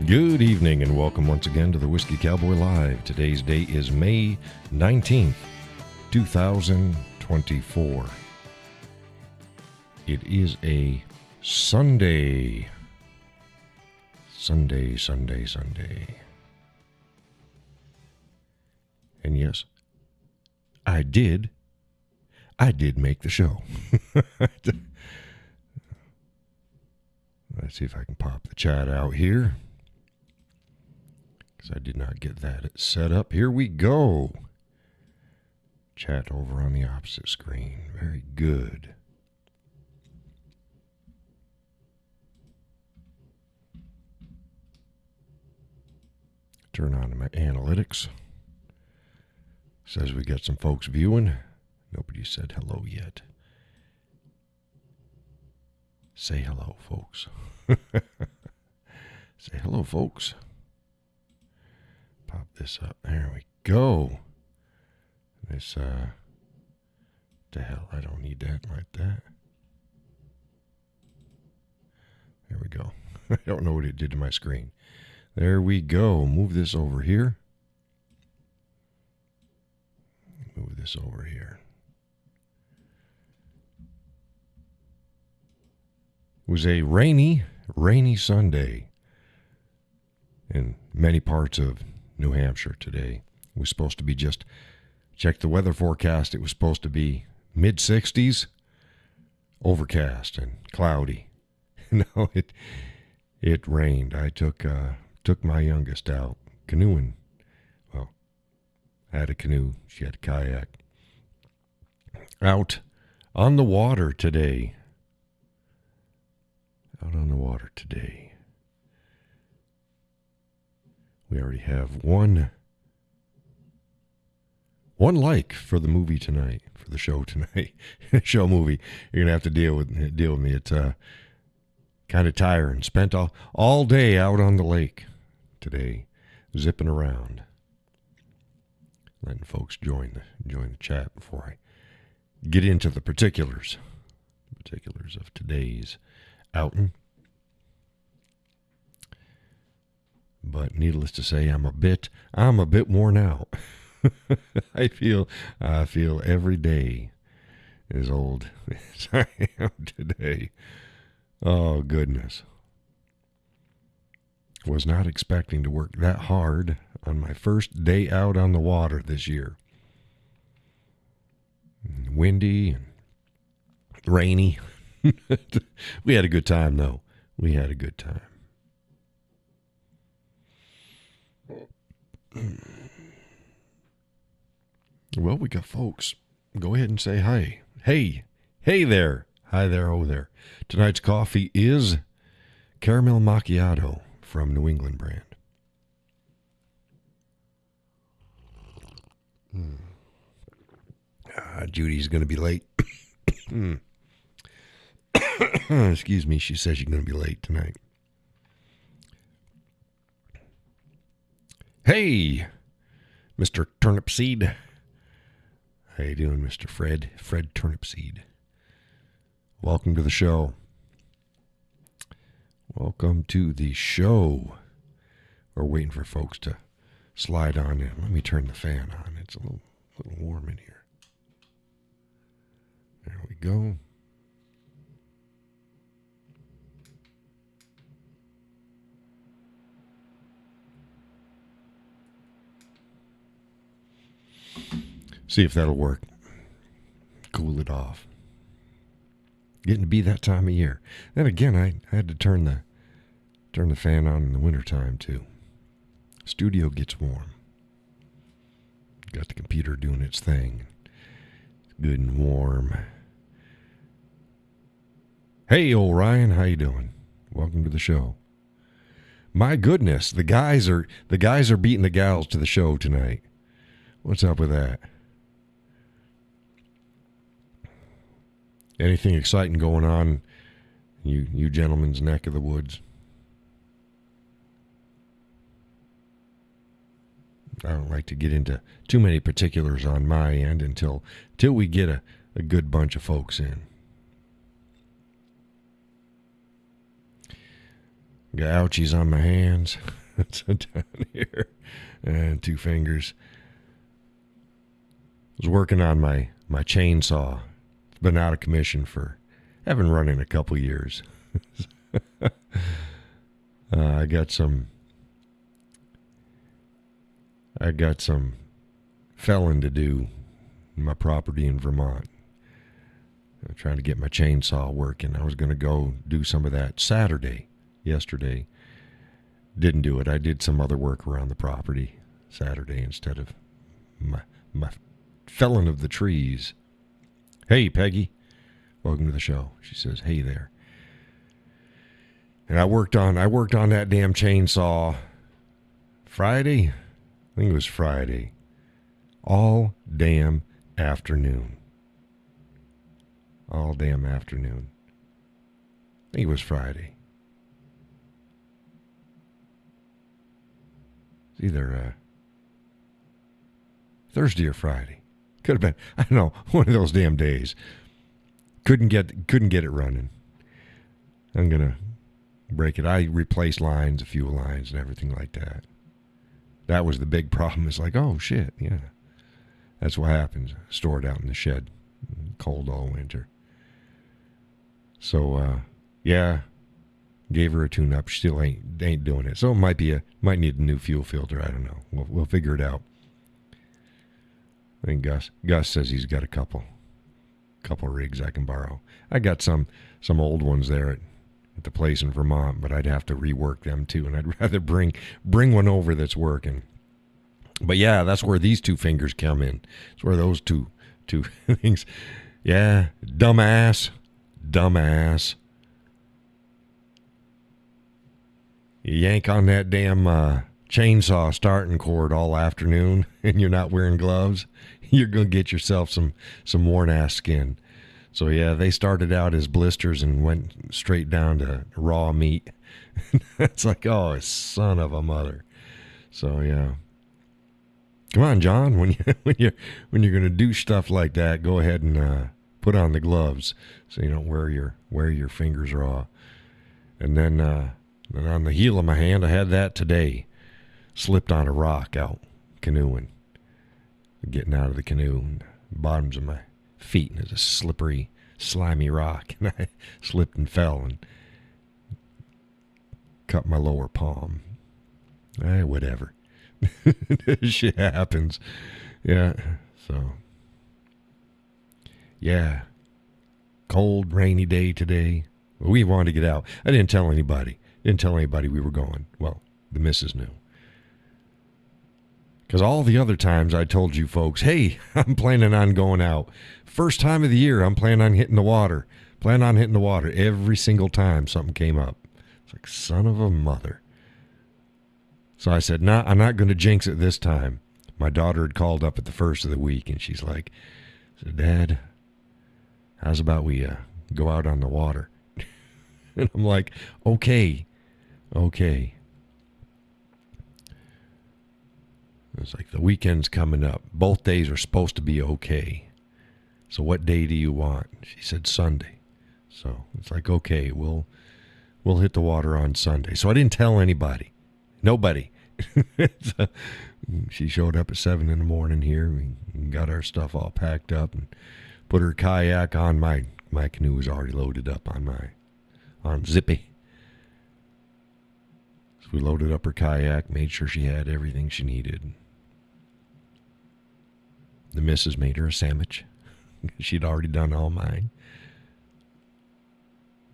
Good evening and welcome once again to the Whiskey Cowboy Live. Today's date is May 19th, 2024. It is a Sunday. Sunday. And yes, I did make the show. Let's see if I can pop the chat out here, because I did not get that set up. Here we go. Chat over on the opposite screen. Very good. Turn on my analytics. Says we got some folks viewing. Nobody said hello yet. Say hello, folks. Say hello, folks. Pop this up. There we go. This, the hell, I don't need that like that. There we go. I don't know what it did to my screen. There we go. Move this over here. Move this over here. It was a rainy Sunday in many parts of New Hampshire today. It was supposed to be just, check the weather forecast, it was supposed to be mid-60s, overcast and cloudy. No, it rained. I took my youngest out canoeing. Well, I had a canoe. She had a kayak. Out on the water today. Out on the water today. We already have one like for the movie tonight, for the show tonight. Show movie. You're gonna have to deal with me. It's kind of tiring. Spent all day out on the lake today, zipping around, letting folks join the chat before I get into the particulars of today's outing. But needless to say, I'm a bit worn out. I feel every day as old as I am today. Oh goodness. Was not expecting to work that hard on my first day out on the water this year. Windy and rainy. We had a good time, though. We had a good time. Well, we got folks. Go ahead and say hi. Hey there. Hi there, oh there. Tonight's coffee is caramel macchiato from New England brand. Judy's going to be late. Excuse me, she says she's going to be late tonight. Hey, Mr. Turnipseed. How you doing, Mr. Fred Turnipseed? Welcome to the show. Welcome to the show. We're waiting for folks to slide on in. Let me turn the fan on. It's a little warm in here. There we go. See if that'll work. Cool it off. Getting to be that time of year. Then again, I had to turn the fan on in the wintertime too. Studio gets warm. Got the computer doing its thing. It's good and warm. Hey, old Ryan, how you doing? Welcome to the show. My goodness, the guys are beating the gals to the show tonight. What's up with that? Anything exciting going on in you gentlemen's neck of the woods? I don't like to get into too many particulars on my end until we get a good bunch of folks in. Got ouchies on my hands. down here. And two fingers. I was working on my chainsaw. It's been out of commission haven't run in a couple years. I got some felling to do in my property in Vermont. I'm trying to get my chainsaw working. I was going to go do some of that yesterday. Didn't do it. I did some other work around the property Saturday instead of my felling of the trees. Hey, Peggy. Welcome to the show. She says, hey there. And I worked on that damn chainsaw Friday. I think it was Friday. All damn afternoon. I think it was Friday. It's either Thursday or Friday. Could have been, I don't know, one of those damn days. Couldn't get it running. I'm gonna break it. I replaced lines, a few lines, and everything like that. That was the big problem. It's like, oh shit, yeah, that's what happens. Stored out in the shed, cold all winter. So yeah, gave her a tune-up. She still ain't doing it. So it might need a new fuel filter. I don't know. We'll figure it out. I think Gus says he's got a couple rigs I can borrow. I got some old ones there at the place in Vermont, but I'd have to rework them too, and I'd rather bring one over that's working. But yeah, that's where these two fingers come in. It's where those two things. Yeah, dumbass. You yank on that damn chainsaw starting cord all afternoon, and you're not wearing gloves, you're gonna get yourself some worn ass skin. So yeah, they started out as blisters and went straight down to raw meat. It's like, oh, son of a mother. So yeah, come on, John. When you're gonna do stuff like that, go ahead and put on the gloves so you don't wear your fingers raw. And then on the heel of my hand, I had that today. Slipped on a rock out canoeing, getting out of the canoe, and the bottoms of my feet, and it's a slippery, slimy rock, and I slipped and fell and cut my lower palm. Whatever. Shit happens. Yeah. So yeah, cold, rainy day today. We wanted to get out. I didn't tell anybody we were going. Well, the missus knew. Because all the other times I told you folks, hey, I'm planning on going out. First time of the year, I'm planning on hitting the water. Every single time something came up. It's like, son of a mother. So I said, nah, I'm not going to jinx it this time. My daughter had called up at the first of the week, and she's like, Dad, how's about we go out on the water? And I'm like, okay. It's like, the weekend's coming up. Both days are supposed to be okay. So what day do you want? She said Sunday. So it's like, okay, we'll hit the water on Sunday. So I didn't tell anybody. Nobody. So she showed up at 7 in the morning here. We got our stuff all packed up and put her kayak on. My canoe was already loaded up on Zippy. So we loaded up her kayak, made sure she had everything she needed. The missus made her a sandwich. She'd already done all mine.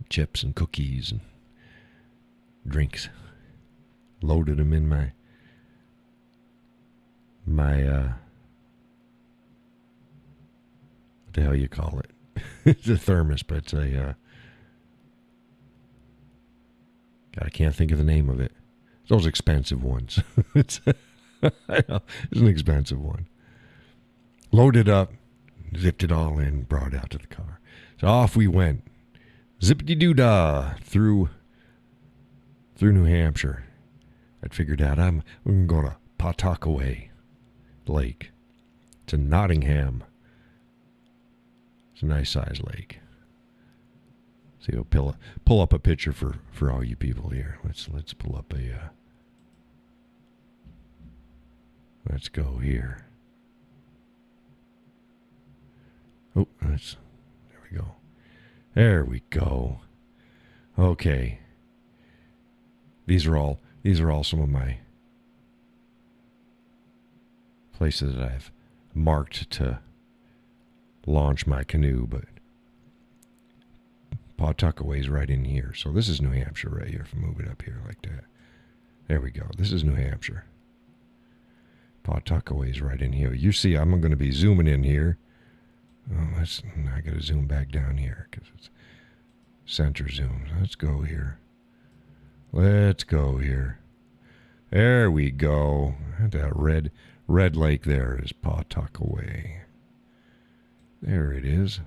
Chips and cookies and drinks. Loaded them in my what the hell you call it? It's a thermos, but it's a God, I can't think of the name of it. It's those expensive ones. I know, it's an expensive one. Loaded up, zipped it all in, brought it out to the car. So off we went. Zippity-doo-dah through New Hampshire. I'd figured out I'm going to go to Pawtuckaway Lake. It's in Nottingham. It's a nice sized lake. So you'll pull up a picture for all you people here. Let's pull up a Let's go here. Oh, there we go. There we go. Okay. These are all some of my places that I've marked to launch my canoe, but Pawtuckaway's right in here. So this is New Hampshire right here. If I move it up here like that. There we go. This is New Hampshire. Pawtuckaway's right in here. You see, I'm going to be zooming in here. Oh, I got to zoom back down here because it's center zoom. Let's go here. Let's go here. There we go. That red lake there is Pawtuckaway. There it is.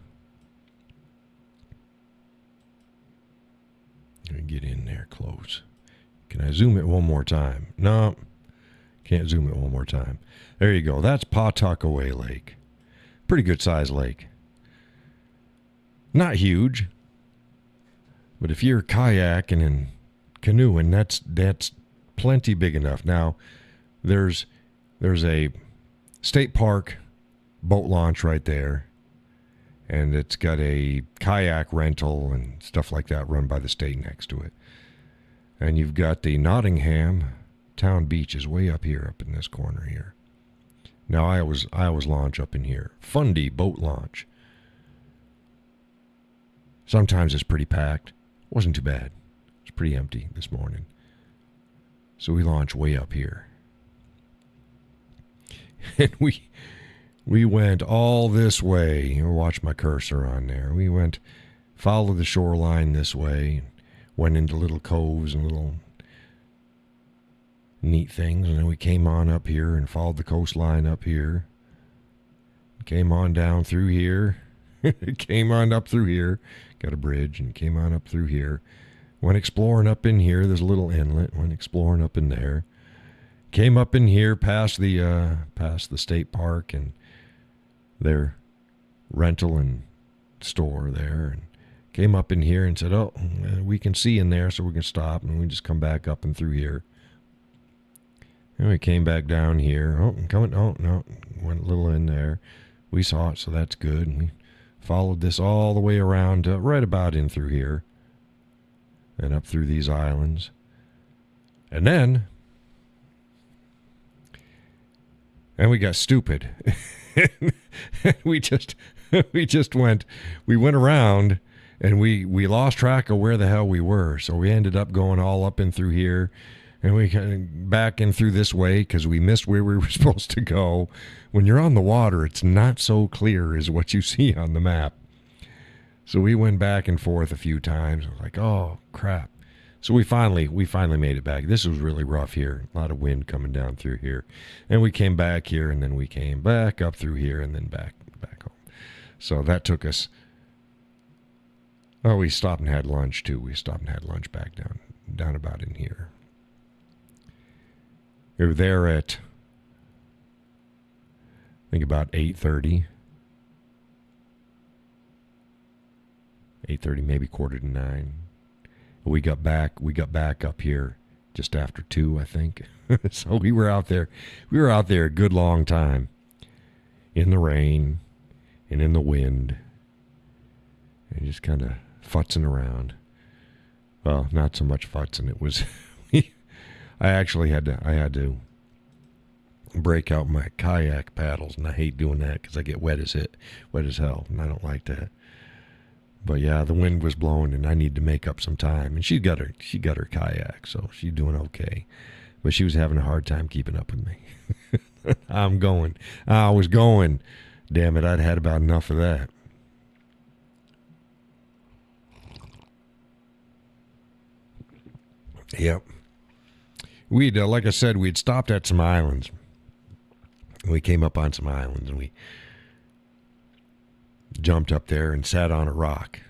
Let me get in there close. Can I zoom it one more time? No, can't zoom it one more time. There you go. That's Pawtuckaway Lake. Pretty good sized lake. Not huge, but if you're kayaking and canoeing, that's plenty big enough. Now, there's a state park boat launch right there, and it's got a kayak rental and stuff like that run by the state next to it. And you've got the Nottingham Town Beach is way up here, up in this corner here. Now, I always launch up in here. Fundy boat launch. Sometimes it's pretty packed. Wasn't too bad. It's pretty empty this morning. So we launch way up here. And we went all this way. Watch my cursor on there. We went, followed the shoreline this way, went into little coves and little neat things, and then we came on up here and followed the coastline up here. Came on down through here. Came on up through here. Got a bridge and came on up through here. Went exploring up in here. There's a little inlet. Went exploring up in there. Came up in here past the state park and their rental and store there, and came up in here and said, "Oh, we can see in there, so we can stop," and we just come back up and through here. And we came back down here. Oh, coming. Oh no, went a little in there. We saw it, so that's good. And we followed this all the way around, right about in through here, and up through these islands, and then. And we got stupid. we just went around, and we lost track of where the hell we were. So we ended up going all up and through here, and we kind of back in through this way because we missed where we were supposed to go. When you're on the water, it's not so clear as what you see on the map. So we went back and forth a few times. I was like, oh crap. So we finally made it back. This was really rough here. A lot of wind coming down through here. And we came back here, and then we came back up through here, and then back home. So that took us... Oh, we stopped and had lunch, too. We stopped and had lunch back down about in here. We were there at, I think, about 8:30. 8:30, maybe 8:45. We got back up here just after 2, I think. So we were out there a good long time in the rain and in the wind and just kind of futzing around. Well, not so much futzing. It was I had to break out my kayak paddles, and I hate doing that because I get wet as hell, and I don't like that. But yeah, the wind was blowing, and I need to make up some time. And she got her kayak, so she's doing okay. But she was having a hard time keeping up with me. I was going. Damn it, I'd had about enough of that. Yep. We'd, like I said, we'd stopped at some islands. We came up on some islands, and we jumped up there and sat on a rock.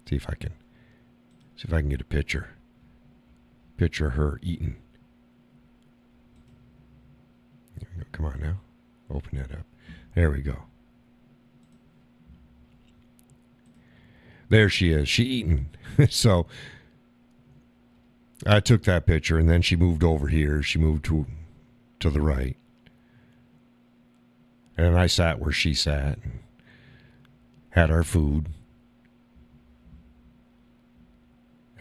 See if I can get a picture of her eating. There we go. Come on now. Open that up. There we go. There she is. She eating. So I took that picture, and then she moved over here. She moved to to the right. And I sat where she sat and had our food.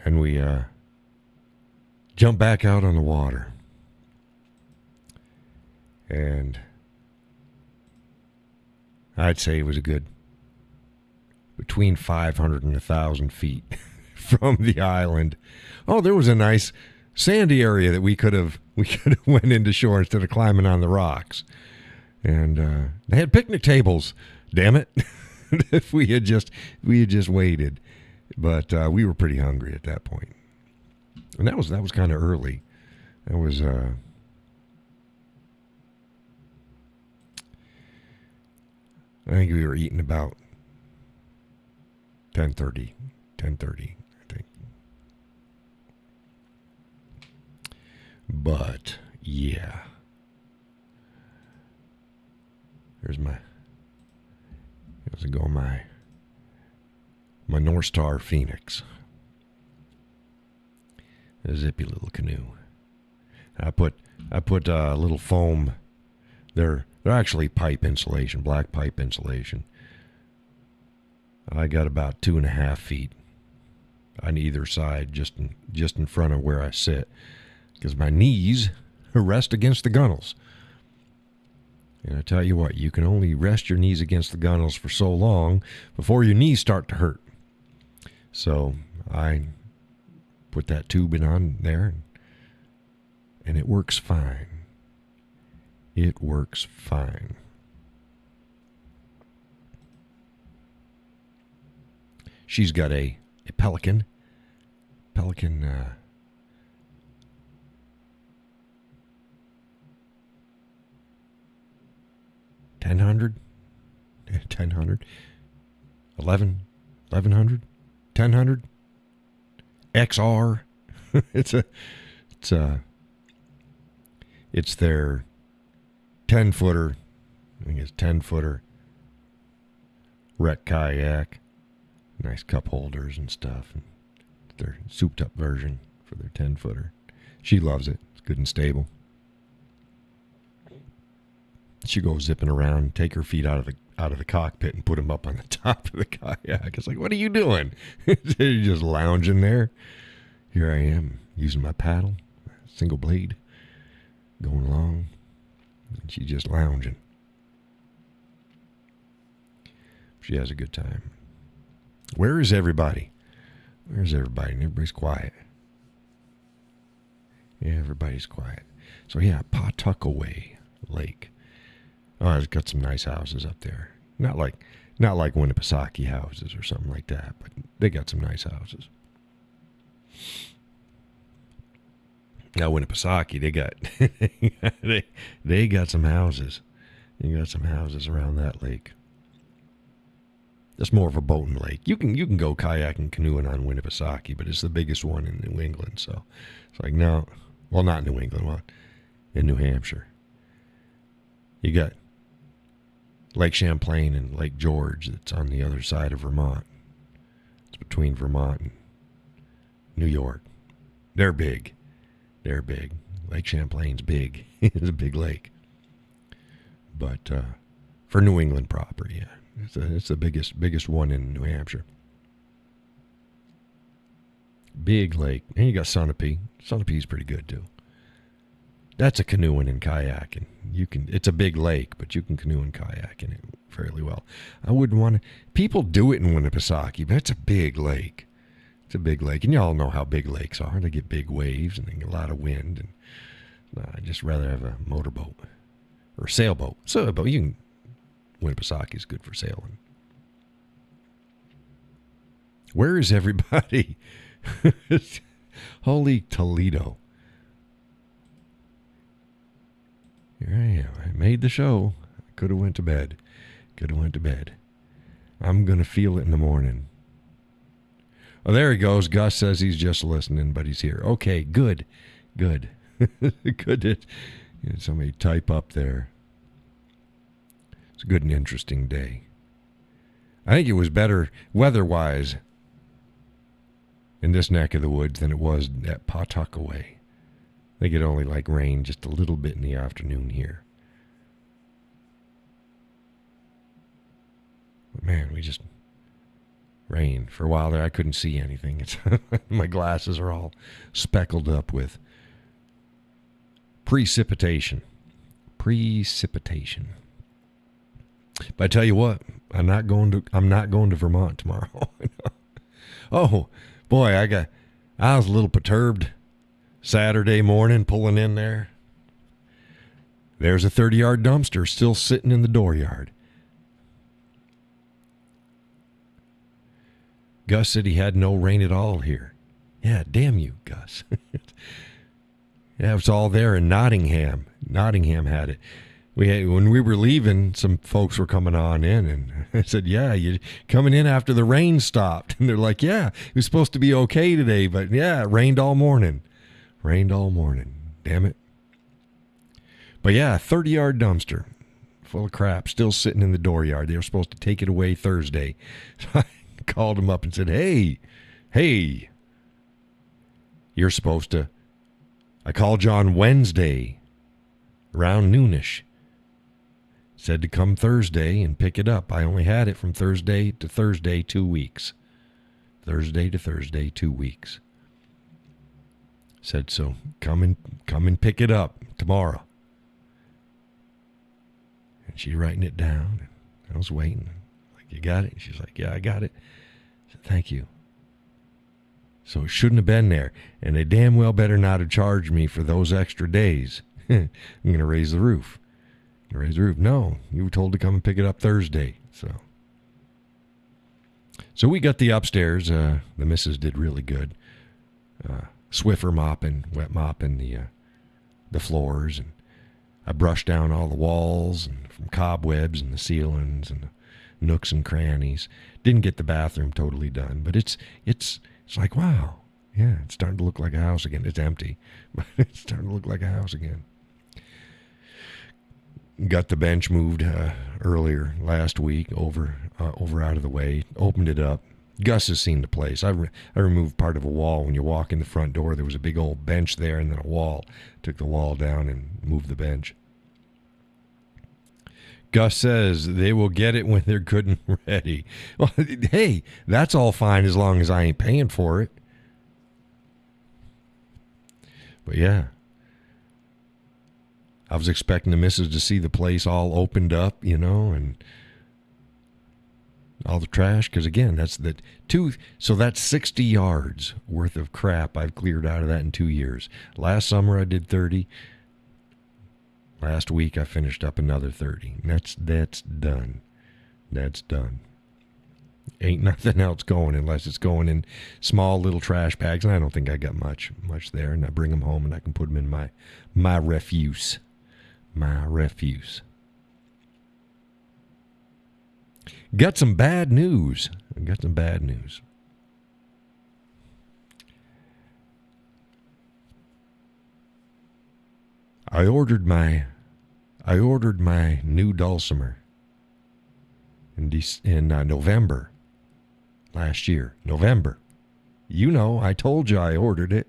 And we jumped back out on the water. And I'd say it was a good between 500 and 1,000 feet from the island. Oh, there was a nice sandy area that we could have went into shore instead of climbing on the rocks. And they had picnic tables. Damn it! If we had just waited, but we were pretty hungry at that point, and that was kind of early. That was I think we were eating about 10:30, I think. But yeah, there's my North Star Phoenix, a zippy little canoe. I put a little foam. They're actually pipe insulation, black pipe insulation. I got about 2.5 feet on either side, just in front of where I sit, because my knees rest against the gunnels. And I tell you what, you can only rest your knees against the gunnels for so long before your knees start to hurt. So I put that tubing on there, and it works fine. It works fine. She's got a Pelican. 1000, 1100, 1000 XR. It's their 10-footer. I think it's 10-footer wreck kayak. Nice cup holders and stuff. And their souped up version for their 10-footer. She loves it. It's good and stable. She goes zipping around, take her feet out of the cockpit and put them up on the top of the kayak. It's like, what are you doing? You're just lounging there. Here I am using my paddle, single blade, going along, and she's just lounging. She has a good time. Where is everybody? Where's everybody? And everybody's quiet. Yeah, everybody's quiet. So yeah, Pawtuckaway Lake. Oh, it's got some nice houses up there. Not like Winnipesaukee houses or something like that, but they got some nice houses. Now Winnipesaukee, they got some houses. They got some houses around that lake. It's more of a boating lake. You can go kayaking, canoeing on Winnipesaukee, but it's the biggest one in New England. So it's like, no, well, not New England, well, in New Hampshire. You got Lake Champlain and Lake George that's on the other side of Vermont. It's between Vermont and New York. They're big. Lake Champlain's big. It's a big lake. But for New England proper, yeah. It's the biggest one in New Hampshire. Big lake. And you got Sunapee. Sunapee's pretty good too. That's a canoeing and kayaking. It's a big lake, but you can canoe and kayak in it fairly well. I wouldn't want to. People do it in Winnipesaukee, but it's a big lake. It's a big lake, and y'all know how big lakes are. They get big waves and they get a lot of wind. And I'd just rather have a motorboat or a sailboat. Sailboat, Winnipesaukee is good for sailing. Where is everybody? Holy Toledo. Here I am. I made the show. I could have went to bed. I'm going to feel it in the morning. Oh, there he goes. Gus says he's just listening, but he's here. Okay, good. Good that somebody type up there. It's a good and interesting day. I think it was better weather-wise in this neck of the woods than it was at Pawtuckaway. I think it only like rained just a little bit in the afternoon here. But man, we just rained for a while there. I couldn't see anything. It's my glasses are all speckled up with precipitation. Precipitation. But I tell you what, I'm not going to Vermont tomorrow. Oh boy, I was a little perturbed Saturday morning pulling in there. There's a 30-yard dumpster still sitting in the dooryard. Gus said he had no rain at all here. Yeah, damn you, Gus. Yeah, it was all there in Nottingham. Nottingham had it. When we were leaving, some folks were coming on in, and I said, yeah, you coming in after the rain stopped. And they're like, yeah, it was supposed to be okay today, but yeah, it rained all morning. Rained all morning. Damn it. But yeah, 30-yard dumpster full of crap still sitting in the dooryard. They were supposed to take it away Thursday. So I called them up and said, hey, you're supposed to. I called John Wednesday around noonish. Said to come Thursday and pick it up. I only had it from Thursday to Thursday, 2 weeks. Thursday to Thursday, 2 weeks. Said, so come and pick it up tomorrow. And she's writing it down. And I was waiting. Like, you got it? She's like, yeah, I got it. I said, thank you. So it shouldn't have been there. And they damn well better not have charged me for those extra days. I'm going to raise the roof. Raise the roof. No, you were told to come and pick it up Thursday. So we got the upstairs. The missus did really good. Swiffer mopping, wet mopping the floors, and I brushed down all the walls and from cobwebs and the ceilings and the nooks and crannies. Didn't get the bathroom totally done, but it's like, wow, yeah, it's starting to look like a house again. It's empty, but it's starting to look like a house again. Got the bench moved earlier last week over out of the way. Opened it up. Gus has seen the place. I removed part of a wall. When you walk in the front door, there was a big old bench there and then a wall. Took the wall down and moved the bench. Gus says they will get it when they're good and ready. Well, hey, that's all fine as long as I ain't paying for it. But yeah. I was expecting the missus to see the place all opened up, and all the trash. Because, again, that's 60 yards worth of crap I've cleared out of that in 2 years. Last summer I did 30. Last week I finished up another 30. And that's done. That's done. Ain't nothing else going unless it's going in small little trash bags. And I don't think I got much there. And I bring them home and I can put them in my refuse. My refuse. Got some bad news. I ordered my new dulcimer in November last year. November. I told you I ordered it.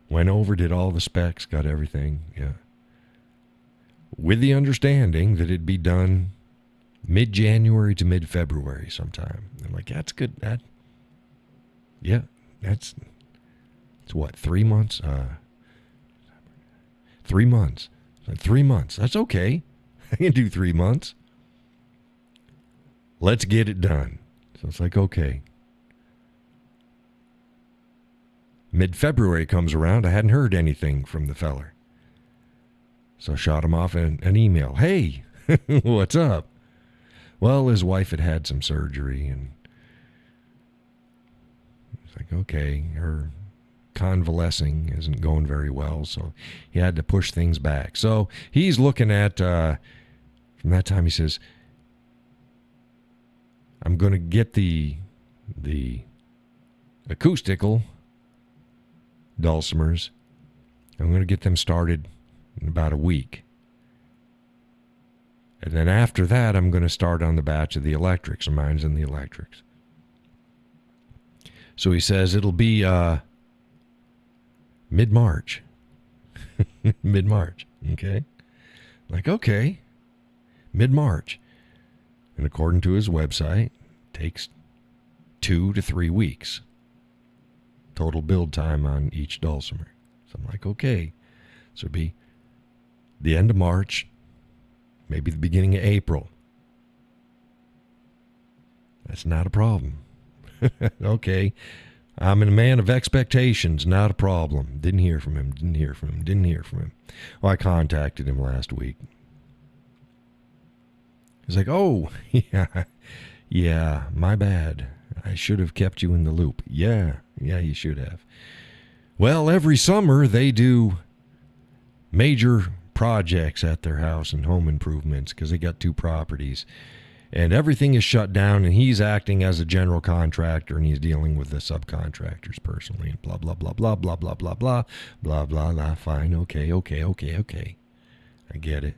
Went over, did all the specs, got everything. Yeah. With the understanding that it'd be done mid-January to mid-February sometime. I'm like, that's good. It's what, 3 months? 3 months. 3 months. That's okay. I can do 3 months. Let's get it done. So it's like, okay. Mid-February comes around. I hadn't heard anything from the feller. So I shot him off an email. Hey, what's up? Well, his wife had some surgery, and it's like, okay, her convalescing isn't going very well, so he had to push things back. So he's looking at, from that time he says, I'm going to get the acoustical dulcimers. I'm going to get them started in about a week. And then after that, I'm going to start on the batch of the electrics. Mine's in the electrics. So he says it'll be mid-March. Mid-March. Okay. Like, okay. Mid-March. And according to his website, takes 2 to 3 weeks. Total build time on each dulcimer. So I'm like, okay. So it'd be the end of March, maybe the beginning of April. That's not a problem. Okay. I'm a man of expectations, not a problem. Didn't hear from him. Well, I contacted him last week. He's like, oh, yeah, my bad. I should have kept you in the loop. Yeah, you should have. Well, every summer they do major projects at their house and home improvements because they got 2 properties. And everything is shut down, and he's acting as a general contractor, and he's dealing with the subcontractors personally, and blah, blah, blah, blah, blah, blah, blah, blah, blah, blah, blah, fine, okay. I get it.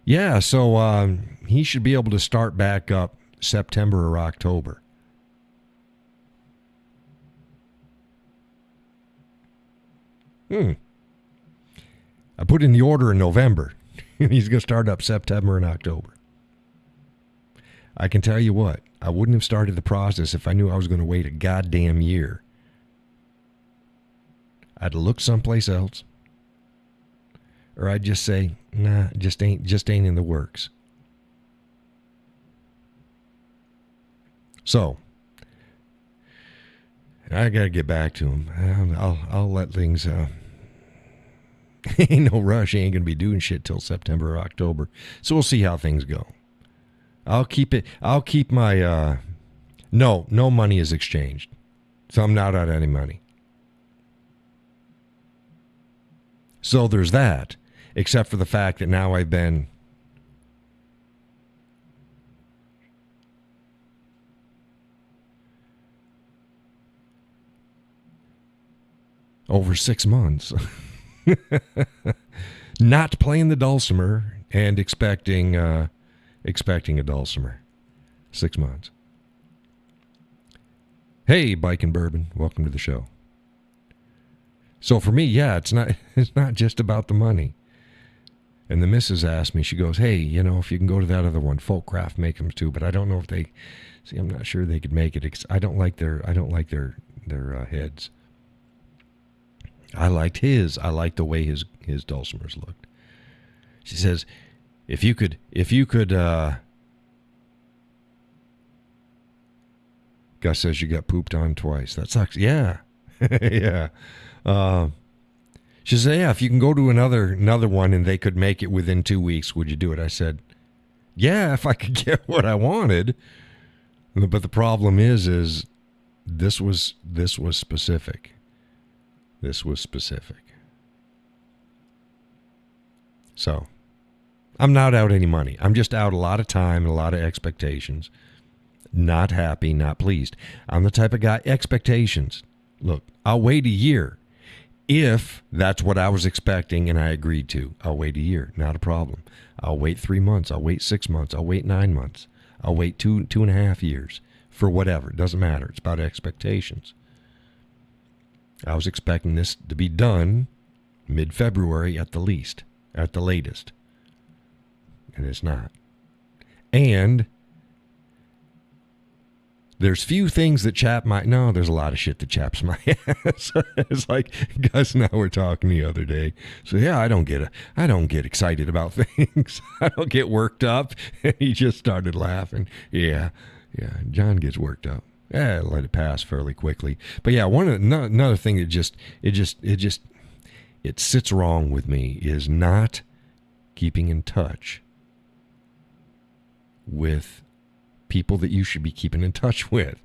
Yeah, so he should be able to start back up September or October. I put in the order in November. He's going to start up September and October. I can tell you what, I wouldn't have started the process if I knew I was going to wait a goddamn year. I'd look someplace else. Or I'd just say, nah, just ain't in the works. So, I got to get back to him. I'll let things, ain't no rush. He ain't going to be doing shit till September or October. So we'll see how things go. I'll keep my, no money is exchanged. So I'm not out any money. So there's that, except for the fact that now I've been over 6 months not playing the dulcimer and expecting a dulcimer. 6 months. Hey, Bike and Bourbon, welcome to the show. So for me, yeah, it's not just about the money. And the missus asked me, she goes, hey, if you can go to that other one, Folkcraft, make them too, but I don't know if they, I'm not sure they could make it. I don't like their heads. I liked his. I liked the way his dulcimers looked. She says, if you could, Gus says you got pooped on twice. That sucks. Yeah. Yeah. She said, yeah, if you can go to another one and they could make it within 2 weeks, would you do it? I said, yeah, if I could get what I wanted. But the problem is this was specific. This was specific. So I'm not out any money. I'm just out a lot of time and a lot of expectations. Not happy, not pleased. I'm the type of guy, expectations. Look, I'll wait a year. If that's what I was expecting and I agreed to, I'll wait a year. Not a problem. I'll wait 3 months. I'll wait 6 months. I'll wait 9 months. I'll wait 2.5 years for whatever. It doesn't matter. It's about expectations. I was expecting this to be done mid-February at the least, at the latest. And it's not. And there's few things that chap my... No, there's a lot of shit that chaps my ass. It's like Gus and I were talking the other day. So yeah, I don't get excited about things. I don't get worked up. And he just started laughing. Yeah, John gets worked up. Yeah, let it pass fairly quickly. But yeah, another thing that it sits wrong with me is not keeping in touch with people that you should be keeping in touch with.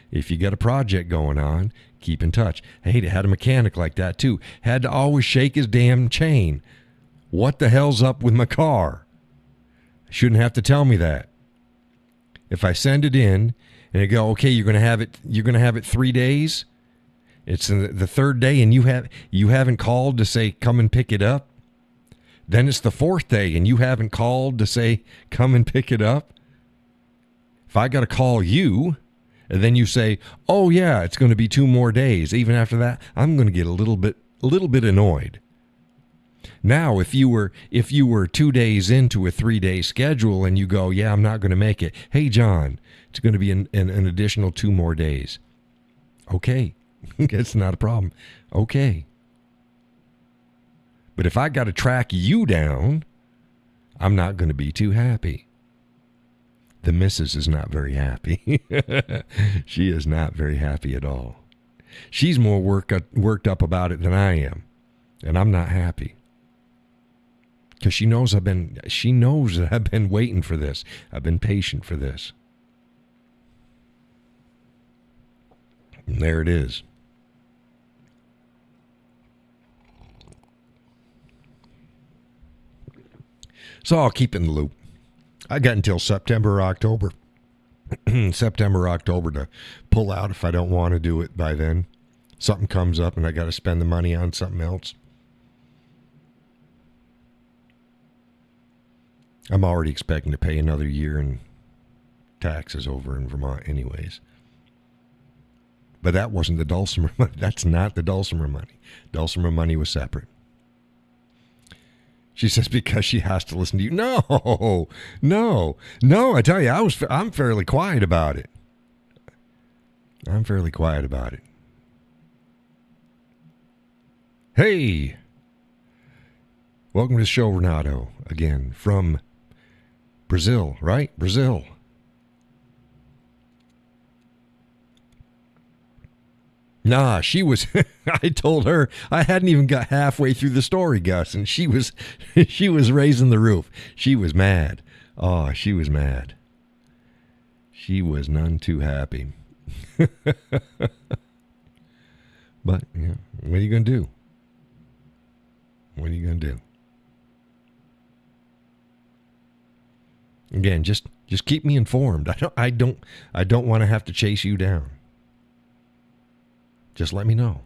If you got a project going on, keep in touch. Hey, I had a mechanic like that too. Had to always shake his damn chain. What the hell's up with my car? Shouldn't have to tell me that. If I send it in and they go, okay, you're gonna have it 3 days. It's the third day and you haven't called to say come and pick it up. Then it's the fourth day and you haven't called to say come and pick it up. If I got to call you and then you say, oh yeah, it's going to be 2 more days. Even after that, I'm going to get a little bit annoyed. Now, if you were 2 days into a 3-day schedule and you go, yeah, I'm not going to make it. Hey, John, it's going to be an additional 2 more days. Okay, it's not a problem. Okay. But if I got to track you down, I'm not going to be too happy. The missus is not very happy. She is not very happy at all. She's more worked up about it than I am, and I'm not happy. Because she knows that I've been waiting for this. I've been patient for this. And there it is. So I'll keep in the loop. I got until September or October. September or October to pull out if I don't want to do it by then. Something comes up and I got to spend the money on something else. I'm already expecting to pay another year in taxes over in Vermont anyways. But that wasn't the Dulcimer money. That's not the Dulcimer money. Dulcimer money was separate. She says because she has to listen to you. No. I tell you, I'm fairly quiet about it. Hey, welcome to the show, Renato. Again from Brazil, right? Brazil. Nah, she was, I told her, I hadn't even got halfway through the story, Gus, and she was raising the roof. She was mad. Oh, she was mad. She was none too happy. But, yeah, what are you going to do? What are you going to do? Again, just keep me informed. I don't want to have to chase you down. Just let me know.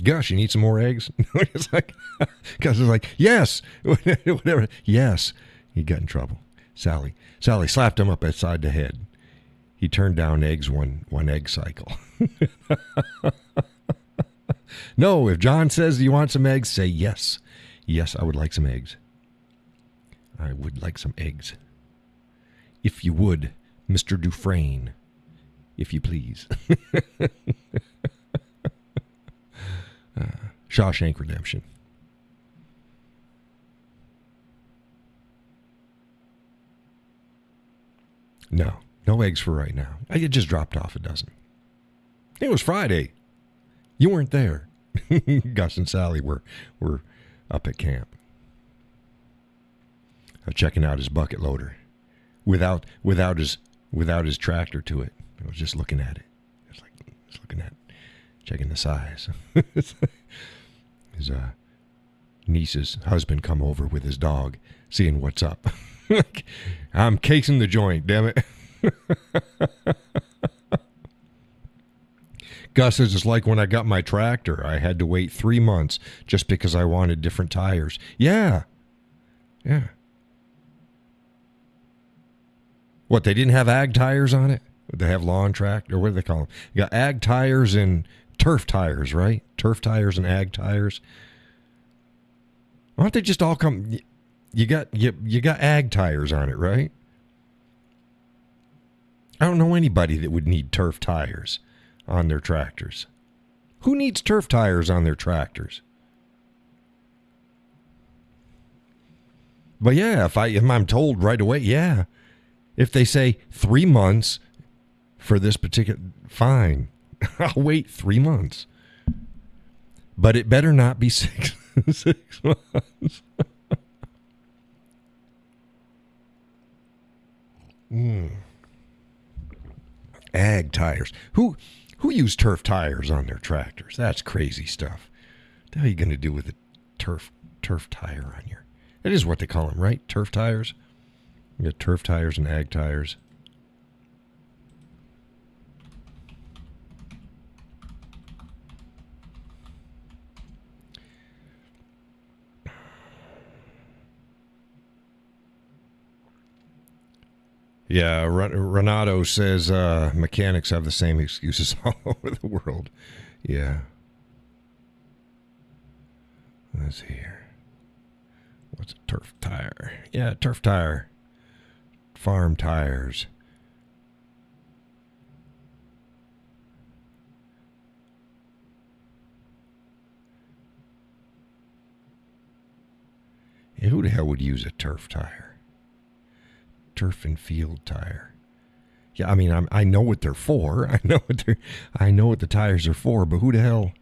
Gosh, you need some more eggs? It's like, because it's like, yes, whatever. Yes, he got in trouble. Sally slapped him up upside the head. He turned down eggs one egg cycle. No, if John says you want some eggs, say yes. Yes, I would like some eggs. I would like some eggs. If you would, Mr. Dufresne, if you please. Shawshank Redemption. No eggs for right now. I just dropped off a dozen. It was Friday. You weren't there. Gus and Sally were up at camp. Checking out his bucket loader without his tractor to it. I was just looking at it. I was looking at it, checking the size. His niece's husband come over with his dog, seeing what's up. I'm casing the joint, damn it. Gus says it's like when I got my tractor. I had to wait 3 months just because I wanted different tires. Yeah. What, they didn't have ag tires on it? They have lawn tractor, or what do they call them? You got ag tires and turf tires, right? Turf tires and ag tires. Why don't they just all come? You got ag tires on it, right? I don't know anybody that would need turf tires on their tractors. Who needs turf tires on their tractors? But yeah, if I'm told right away, yeah. If they say 3 months for this particular, fine. I'll wait 3 months. But it better not be 6 months. Ag tires. Who use turf tires on their tractors? That's crazy stuff. What the hell are you going to do with a turf tire on your? That is what they call them, right? Turf tires. You got turf tires and ag tires. Yeah, Renato says mechanics have the same excuses all over the world. Yeah. Let's see here. What's a turf tire? Yeah, turf tire. Farm tires. Yeah, who the hell would use a turf tire? Turf and field tire. Yeah, I mean, I know what they're for. I know what the tires are for, but who the hell?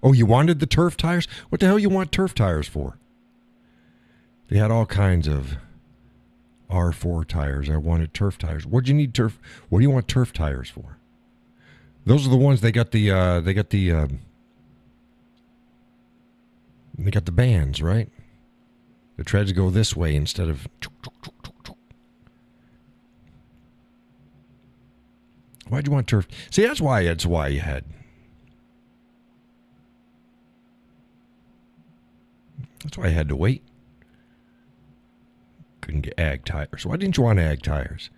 Oh, you wanted the turf tires? What the hell you want turf tires for? They had all kinds of R4 tires. I wanted turf tires. What do you need turf? What do you want turf tires for? Those are the ones they got the bands, right? The treads go this way instead of. Why'd you want turf? See, that's why you had. That's why I had to wait. Couldn't get ag tires. Why didn't you want ag tires?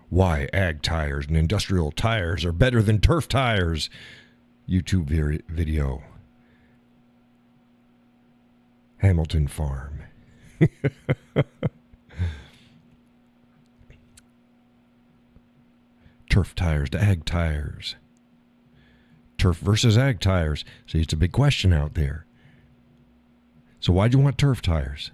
Why ag tires and industrial tires are better than turf tires. YouTube video. Hamilton Farm. Turf tires to ag tires. Turf versus ag tires. See, it's a big question out there. So why'd you want turf tires?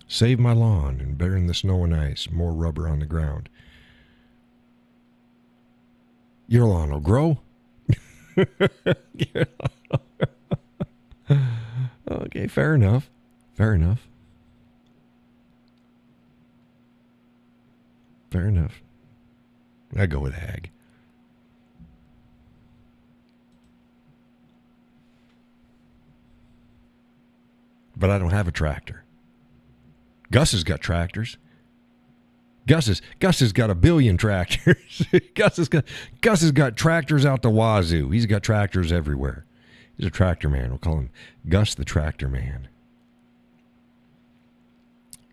Save my lawn and better in the snow and ice. More rubber on the ground. Your lawn will grow. Okay, fair enough. Fair enough. Fair enough. I go with ag. But I don't have a tractor. Gus has got tractors. Gus has got a billion tractors. Gus has got tractors out the wazoo. He's got tractors everywhere. He's a tractor man. We'll call him Gus the Tractor Man.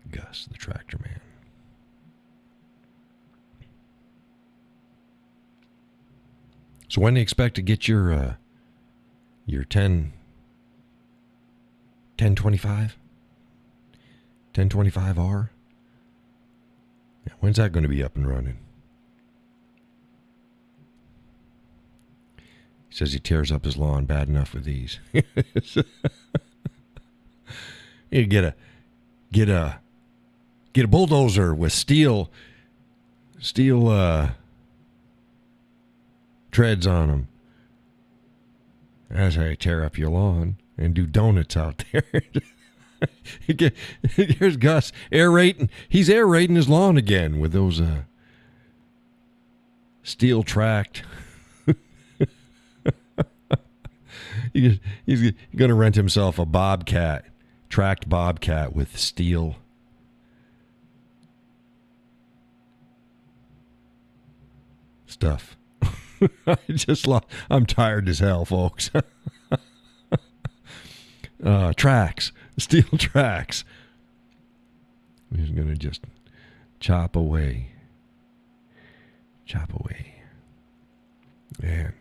Gus the Tractor Man. So when do you expect to get your 1025? 1025R? Yeah, when's that going to be up and running? He says he tears up his lawn bad enough with these. You get a bulldozer with steel treads on them. That's how you tear up your lawn and do donuts out there. Here's Gus aerating. He's aerating his lawn again with those steel tracked. He's going to rent himself a bobcat, tracked bobcat with steel. Stuff. I'm tired as hell, folks. Tracks. Steel tracks. He's going to just chop away. Chop away. Man.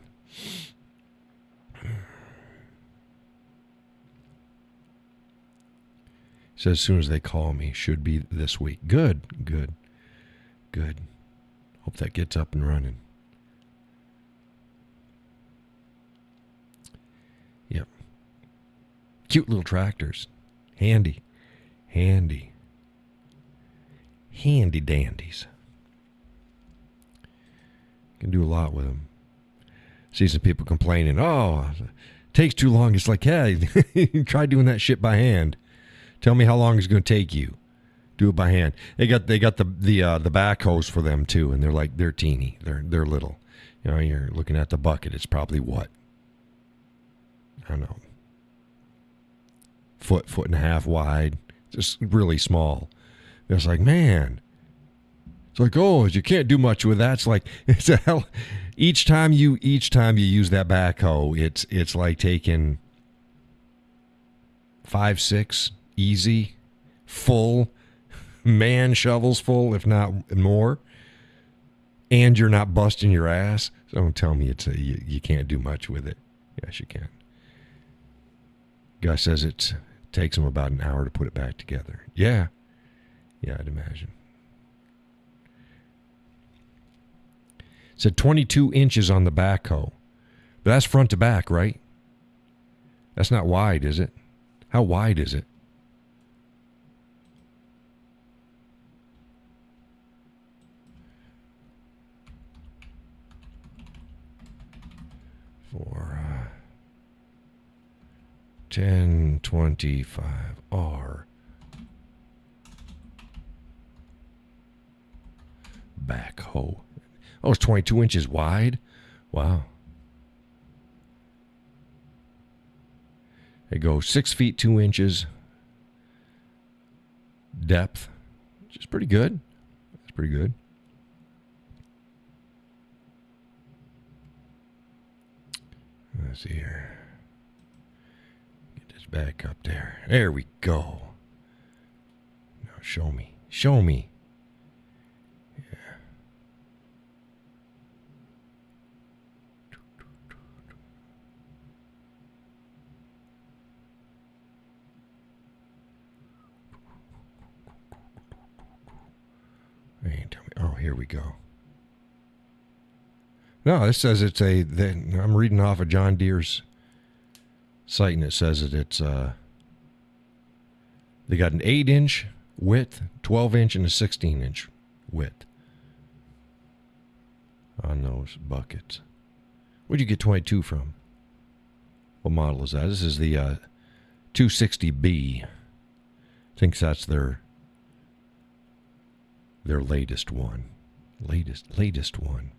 Says as soon as they call me, should be this week. Good. Hope that gets up and running. Yep. Cute little tractors. Handy dandies. Can do a lot with them. See some people complaining, oh, it takes too long. It's like, yeah, try doing that shit by hand. Tell me how long it's going to take you. Do it by hand. They got the backhoes for them too, and they're teeny. They're little. You know, you're looking at the bucket. It's probably what? I don't know. Foot and a half wide. Just really small. It's like, man, It's like, oh, you can't do much with that. It's like, it's a hell. Each time you use that backhoe, it's like taking 5, 6 easy, full man shovels full, if not more, and you're not busting your ass. So don't tell me you can't do much with it. Yes, you can. Gus says it takes him about an hour to put it back together. Yeah, I'd imagine. It said 22 inches on the backhoe. But that's front to back, right? That's not wide, is it? How wide is it? For 1025R backhoe. Oh, it's 22 inches wide? Wow. It goes 6 feet 2 inches depth, which is pretty good. That's pretty good. Let's see here. Get this back up there. There we go. Now show me. Show me. Oh, here we go. No, this says it's I'm reading off of John Deere's site, and it says that it's they got an 8-inch width, 12-inch, and a 16-inch width on those buckets. Where'd you get 22 from? What model is that? This is the 260B. I think that's their latest one. Latest one.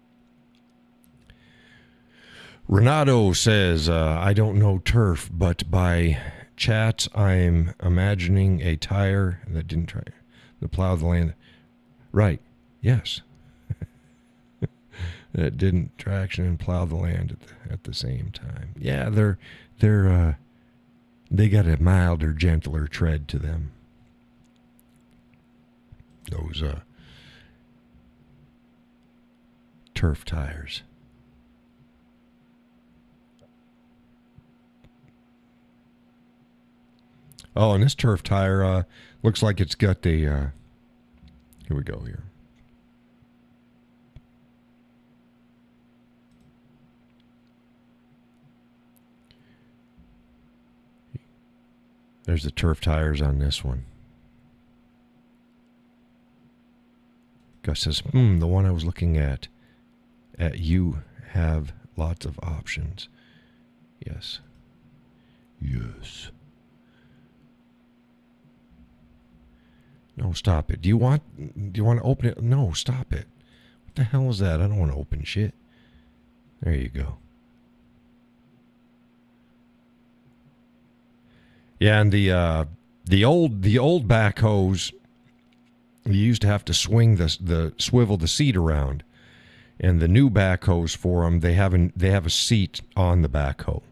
Renato says, I don't know turf, but by chat, I'm imagining a tire that didn't try to plow the land. Right. Yes. That didn't traction and plow the land at the same time. Yeah, they got a milder, gentler tread to them. Those turf tires. Oh, and this turf tire looks like it's got the here we go here. There's the turf tires on this one. Gus says, the one I was looking at you have lots of options. Yes. Yes. No, stop it. Do you want to open it? No, stop it. What the hell is that? I don't want to open shit. There you go. Yeah, and the old backhoes, you used to have to swing swivel the seat around, and the new backhoes for them, they have a seat on the backhoe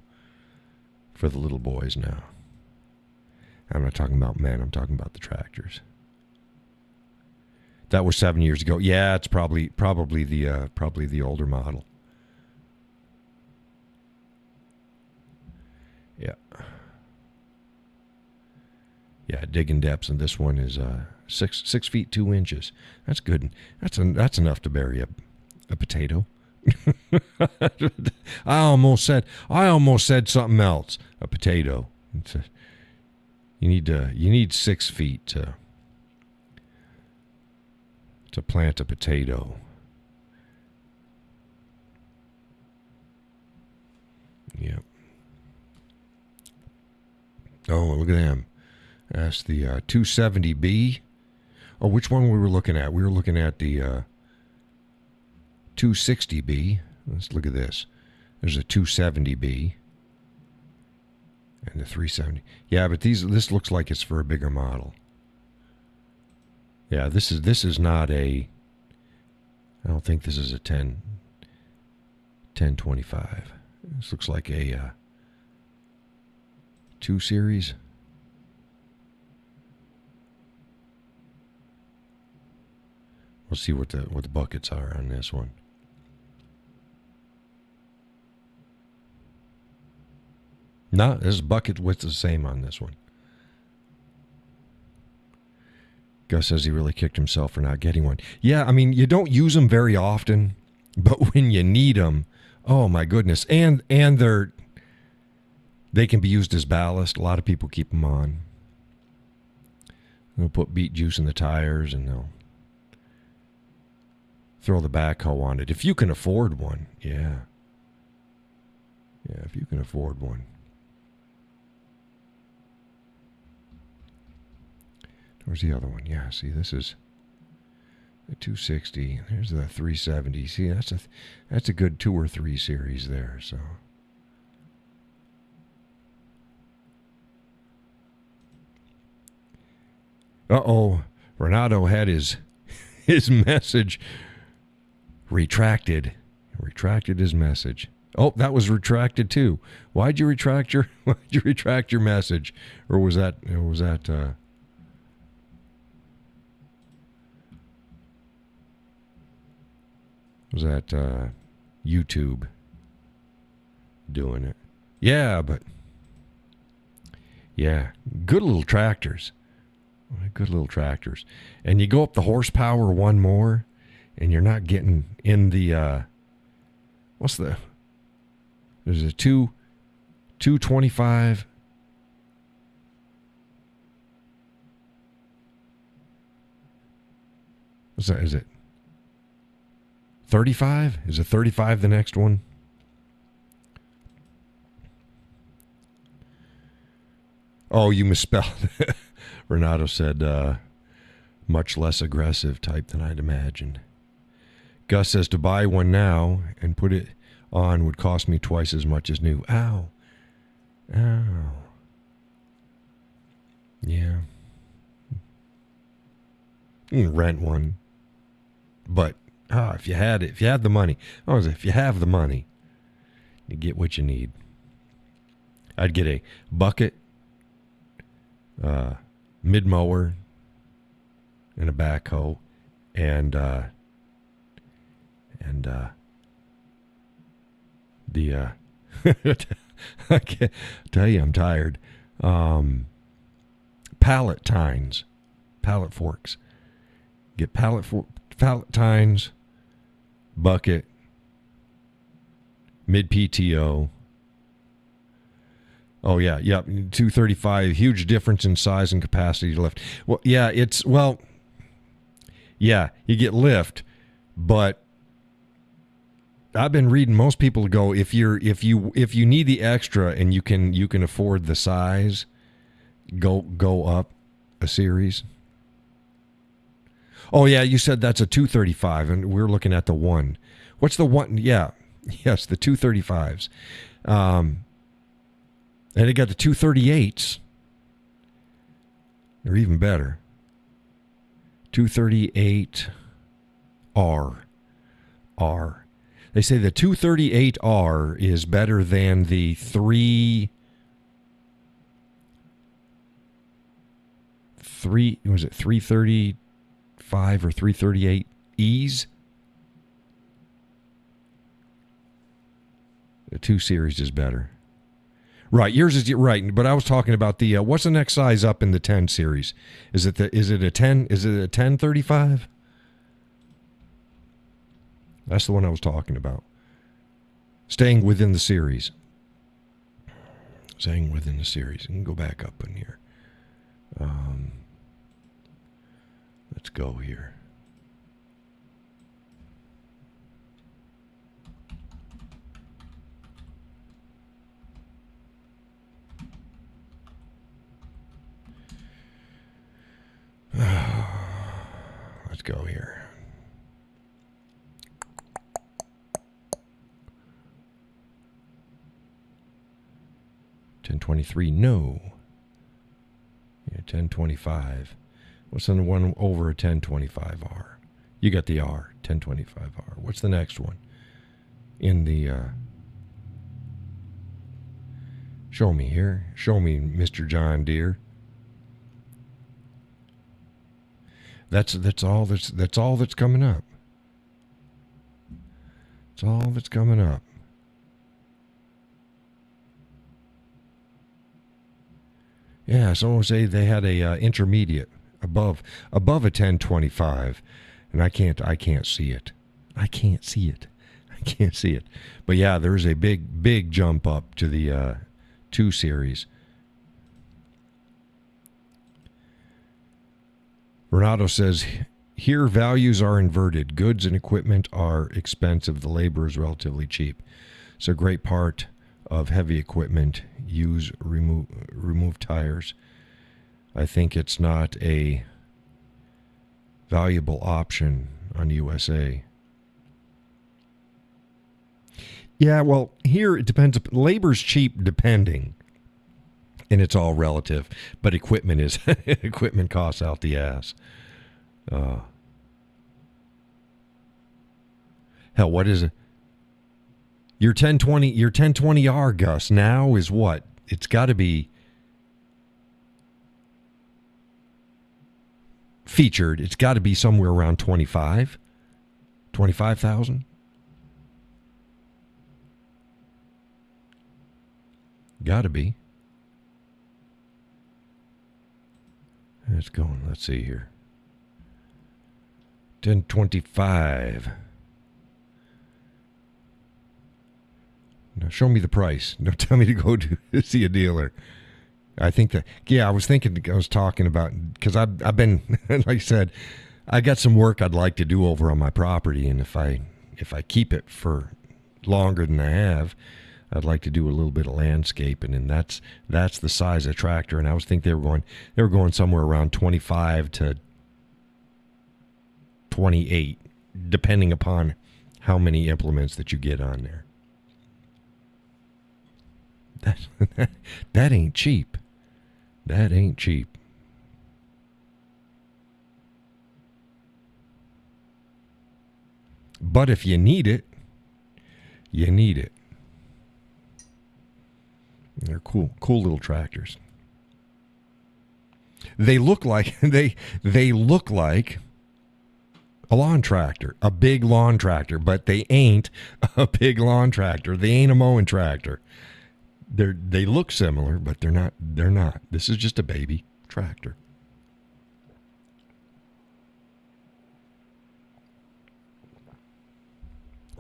for the little boys now. I'm not talking about men. I'm talking about the tractors. That was 7 years ago. Yeah, it's probably the older model. Yeah. Yeah, digging depths, and this one is 6 feet 2 inches. That's good. That's enough to bury a potato. I almost said something else. A potato. You need 6 feet to plant a potato. Yep. Oh, look at them. That's the 270B. Oh, which one we were looking at? We were looking at the 260B. Let's look at this. There's a 270B and the 370. Yeah, but this looks like it's for a bigger model. Yeah, this is not a I don't think this is a 1025. This looks like a 2 series. We'll see what the buckets are on this one. No, this bucket width is the same on this one. Gus says he really kicked himself for not getting one. Yeah, I mean, you don't use them very often, but when you need them, oh my goodness. And they can be used as ballast. A lot of people keep them on. They'll put beet juice in the tires and they'll throw the backhoe on it. If you can afford one, yeah. Yeah, if you can afford one. Where's the other one? Yeah, see, this is the 260. There's the 370. See, that's a good 2 or 3 series there. So, Renato had his message retracted. Retracted his message. Oh, that was retracted too. Why'd you retract your message? Or was that YouTube doing it? Yeah, but yeah, good little tractors. Good little tractors. And you go up the horsepower one more, and you're not getting in the there's a 225. What's that? Is it 35? Is it 35 the next one? Oh, you misspelled it. Renato said much less aggressive type than I'd imagined. Gus says to buy one now and put it on would cost me twice as much as new. Ow. Ow. Yeah. You can rent one. But if you had the money. If you have the money, you get what you need. I'd get a bucket, mid-mower, and a backhoe, and I can't tell you I'm tired. Pallet tines, pallet forks. Get pallet tines, bucket, mid PTO. Oh yeah, 235. Huge difference in size and capacity to lift. Well, yeah, you get lift, but I've been reading most people go if you need the extra and you can afford the size, go up a series. Oh yeah, you said that's a 235, and we're looking at the one. What's the one? Yeah, yes, the 235s. And they got the 238s. They're even better. 238R. They say the 238R is better than the 335 or 338Es? The 2 series is better. Right, yours is right, but I was talking about the what's the next size up in the 10 series? Is it a 1035? That's the one I was talking about. Staying within the series. You can go back up in here. Let's go here. Let's go here. $10.23, no. Yeah, $10.25. What's on the one over a 10.25R? You got the R. 1025R. What's the next one? In the show me here. Show me, Mr. John Deere. That's all that's coming up. It's all that's coming up. Yeah, someone say they had a intermediate above a 1025, and I can't see it. I can't see it. But yeah, there's a big jump up to the 2 Series. Renato says, here values are inverted. Goods and equipment are expensive. The labor is relatively cheap. It's a great part of heavy equipment. Remove tires. I think it's not a valuable option on USA. Yeah, well, here it depends. Labor's cheap depending, and it's all relative. But equipment is equipment costs out the ass. Hell, what is it? Your 1020R, Gus, now is what? It's got to be featured. It's got to be somewhere around 25,000. Got to be. It's going. Let's see here. 1025. Now show me the price. Don't tell me to go to see a dealer. I think that, yeah, I was talking about, because I've been, like I said, I got some work I'd like to do over on my property, and if I keep it for longer than I have, I'd like to do a little bit of landscaping, and that's the size of tractor. And I was thinking they were going somewhere around 25 to 28, depending upon how many implements that you get on there. That ain't cheap. That ain't cheap. But if you need it, you need it. They're cool little tractors. They look like they look like a lawn tractor, a big lawn tractor, but they ain't a big lawn tractor. They ain't a mowing tractor. They look similar, but they're not. They're not. This is just a baby tractor.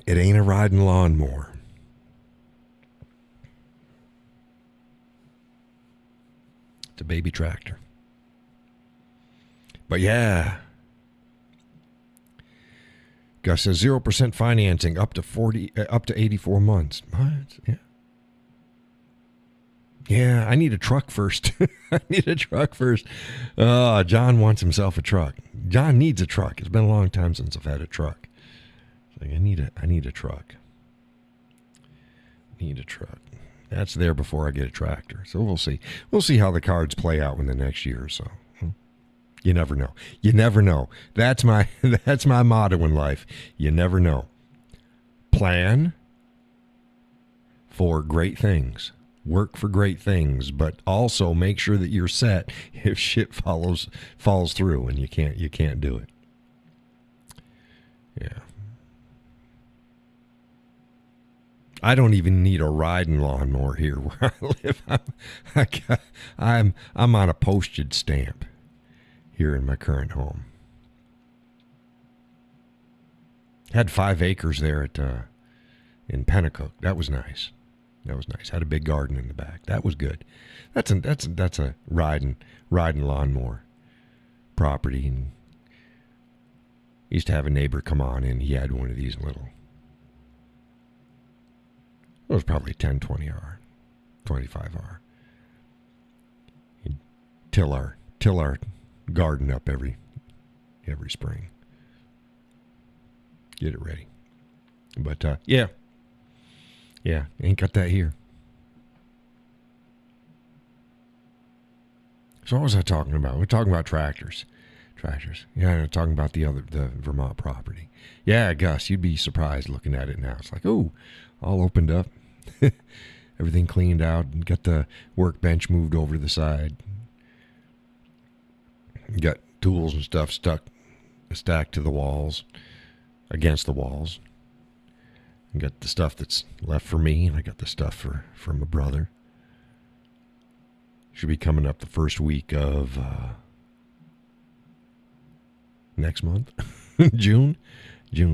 It ain't a riding lawnmower. It's a baby tractor. But yeah. Gus says 0% financing up to 84 months. What? Yeah. Yeah, I need a truck first. John wants himself a truck. John needs a truck. It's been a long time since I've had a truck. Like, I need a truck. Need a truck. That's there before I get a tractor. So we'll see. We'll see how the cards play out in the next year or so. You never know. You never know. That's my motto in life. You never know. Plan for great things. Work for great things, but also make sure that you're set if shit falls through and you can't do it. Yeah. I don't even need a riding lawnmower here where I live. I'm on a postage stamp here in my current home. Had 5 acres there in Pennacook. That was nice. Had a big garden in the back. That was good. That's a riding lawnmower property. And used to have a neighbor come on in. He had one of these little. It was probably 1020R, 25R. He'd till our garden up every spring. Get it ready. But yeah, ain't got that here. So what was I talking about? We're talking about tractors. Tractors. Yeah, I'm talking about the Vermont property. Yeah, Gus, you'd be surprised looking at it now. It's like, oh, all opened up. Everything cleaned out and got the workbench moved over to the side. Got tools and stuff stacked to the walls, against the walls. I got the stuff that's left for me, and I got the stuff for my brother. Should be coming up the first week of next month. June,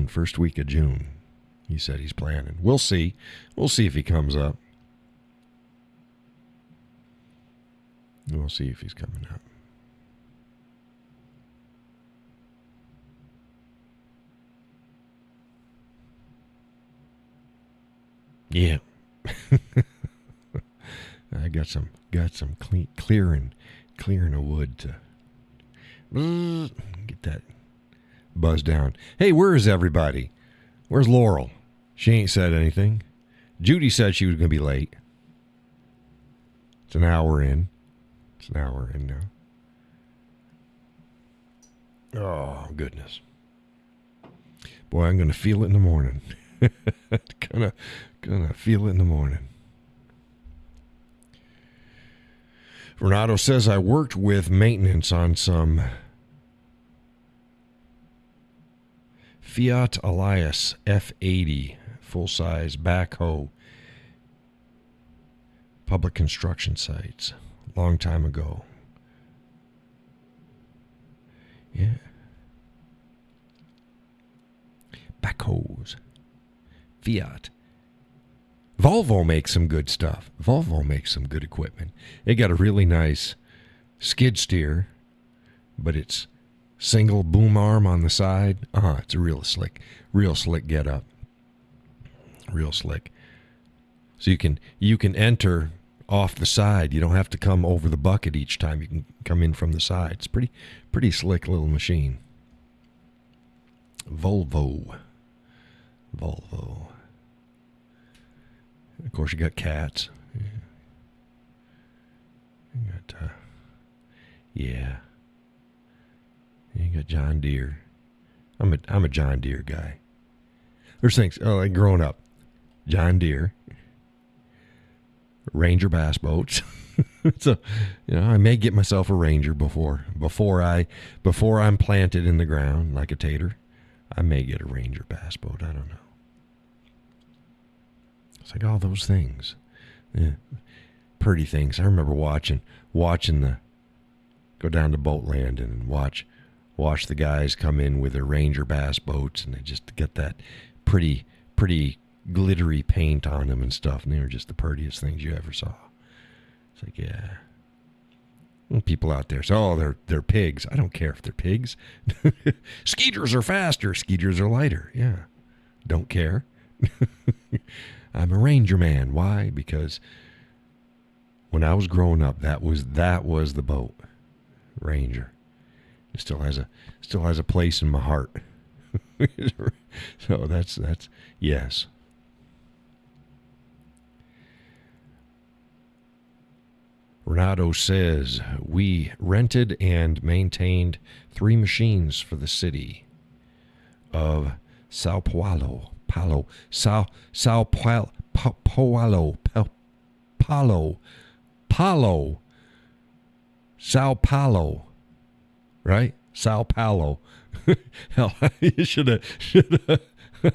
first week of June. He said he's planning. We'll see. We'll see if he comes up. We'll see if he's coming up. Yeah. I got some clearing of wood to get that buzz down. Hey, where is everybody? Where's Laurel? She ain't said anything. Judy said she was going to be late. It's an hour in. Now. Oh, goodness. Boy, I'm going to feel it in the morning. Gonna feel it in the morning. Renato says, I worked with maintenance on some Fiat Elias F80 full-size backhoe public construction sites a long time ago. Yeah. Backhoes. Fiat. Volvo makes some good stuff. Volvo makes some good equipment. They got a really nice skid steer, but it's single boom arm on the side. It's a real slick get up. Real slick. So you can enter off the side. You don't have to come over the bucket each time. You can come in from the side. It's pretty slick little machine. Volvo. Of course, you got cats. You got, You got John Deere. I'm a John Deere guy. There's things. Like growing up, John Deere, Ranger bass boats. So, I may get myself a Ranger before I'm planted in the ground like a tater. I may get a Ranger bass boat. I don't know. It's like all those things. Yeah. Pretty things. I remember watching go down to Boatland and watch the guys come in with their Ranger bass boats, and they just get that pretty glittery paint on them and stuff, and they were just the prettiest things you ever saw. It's like, yeah. And people out there say, they're pigs. I don't care if they're pigs. Skeeters are faster. Skeeters are lighter. Yeah. Don't care. I'm a Ranger man. Why? Because when I was growing up, that was the boat. Ranger. It still has a place in my heart. So that's yes. Renato says, we rented and maintained 3 machines for the city of Sao Paulo, right? Sao Paulo. Hell, you should have.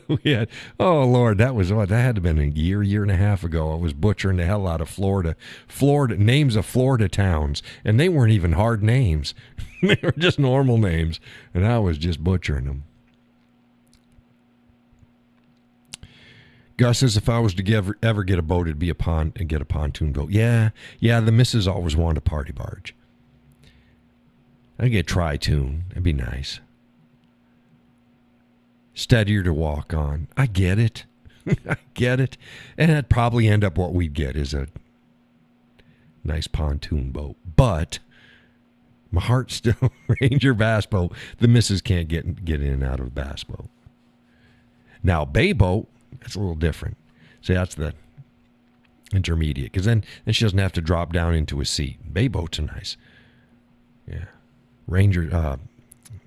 We had, oh Lord, that had to have been a year and a half ago. I was butchering the hell out of Florida names of Florida towns, and they weren't even hard names. They were just normal names, and I was just butchering them. Gus says, if I was to ever get a boat, it'd be get a pontoon boat. Yeah, the missus always wanted a party barge. I'd get a tri-tune. It'd be nice. Steadier to walk on. I get it. And that'd probably end up what we'd get is a nice pontoon boat. But my heart's still Ranger bass boat. The missus can't get in and out of a bass boat. Now, bay boat, that's a little different. See, that's the intermediate. Because then she doesn't have to drop down into a seat. Bay boats are nice. Yeah. Ranger,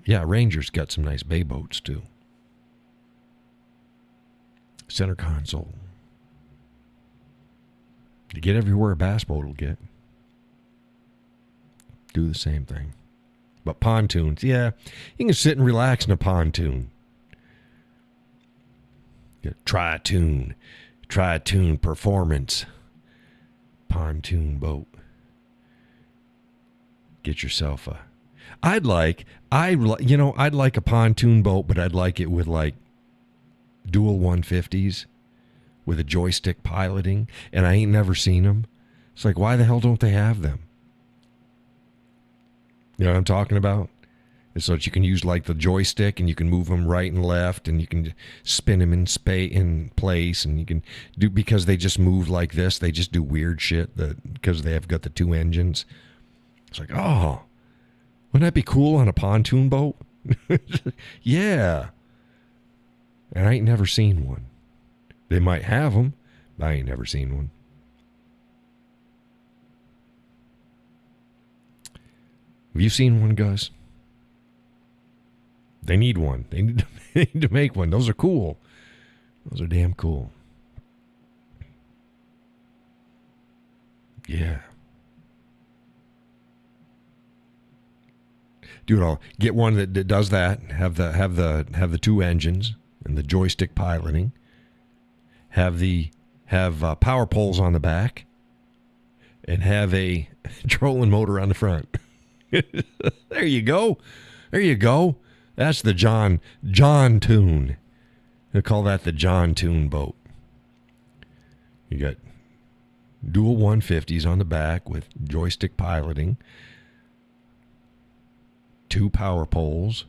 Yeah, Ranger's got some nice bay boats too. Center console. You get everywhere a bass boat will get. Do the same thing. But pontoons, yeah, you can sit and relax in a pontoon. Tri-tune performance pontoon boat. Get yourself a. I'd like a pontoon boat, but I'd like it with like dual 150s with a joystick piloting, and I ain't never seen them. It's like, why the hell don't they have them? You know what I'm talking about? It's so that you can use like the joystick and you can move them right and left and you can spin them in place and you can do, because they just move like this. They just do weird shit because they have got the two engines. It's like, oh, wouldn't that be cool on a pontoon boat? Yeah. And I ain't never seen one. They might have them, but I ain't never seen one. Have you seen one, Gus? They need one. They need to make one. Those are cool. Those are damn cool. Yeah. Dude, I'll get one that does that. Have the two engines and the joystick piloting. Have power poles on the back, and have a trolling motor on the front. There you go. There you go. That's the John Tune. They call that the John Tune boat. You got dual 150s on the back with joystick piloting, two power poles.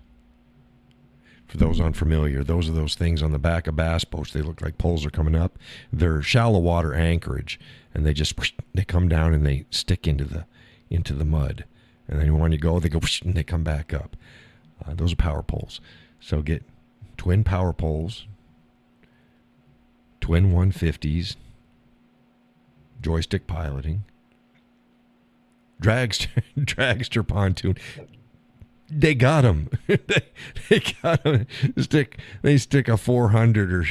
For those unfamiliar, those are those things on the back of bass boats. They look like poles are coming up. They're shallow water anchorage, and they come down and they stick into the mud. And then when you go, they go and they come back up. Those are power poles. So get twin power poles, twin 150s, joystick piloting, dragster pontoon. They got them. they got them. They stick a 400 or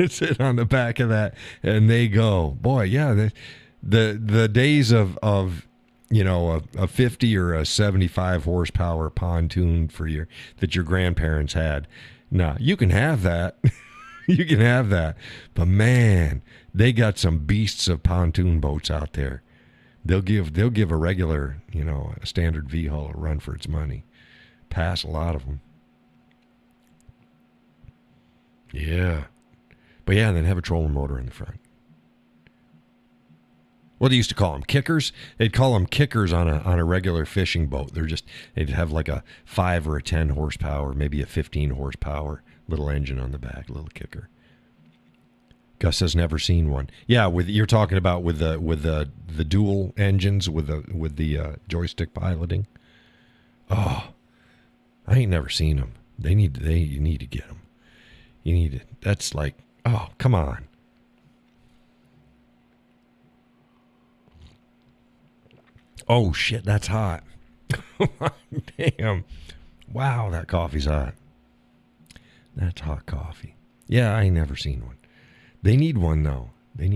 sit on the back of that, and they go. Boy, yeah. The days of a 50 or a 75 horsepower pontoon that your grandparents had. Nah, you can have that. You can have that. But man, they got some beasts of pontoon boats out there. They'll give a regular, a standard V-hull a run for its money. Pass a lot of them. Yeah. But yeah, then have a trolling motor in the front. What they used to call them, kickers. They'd call them kickers on a regular fishing boat. They'd have like a 5 or a 10 horsepower, maybe a 15 horsepower little engine on the back, little kicker. Gus has never seen one. Yeah, you're talking about with the dual engines with the joystick piloting. Oh, I ain't never seen them. You need to get them. You need it. That's like, oh, come on. Oh, shit, that's hot. Damn. Wow, that coffee's hot. That's hot coffee. Yeah, I ain't never seen one. They need one, though. They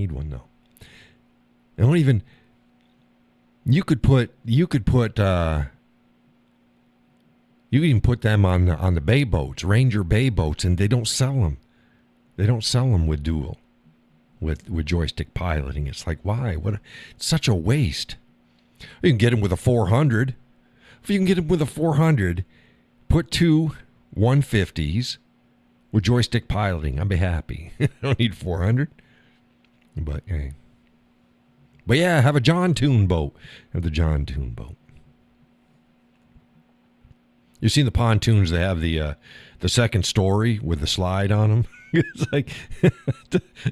don't even... You could even put them on the bay boats, Ranger bay boats, and they don't sell them. They don't sell them with dual, with joystick piloting. It's like, why? It's such a waste. You can get them with a 400. If you can get them with a 400, put two 150s with joystick piloting. I'd be happy. I don't need 400. But hey. But yeah, have a John Tune boat. Have the John Tune boat. You've seen the pontoons, they have the second story with the slide on them. It's like,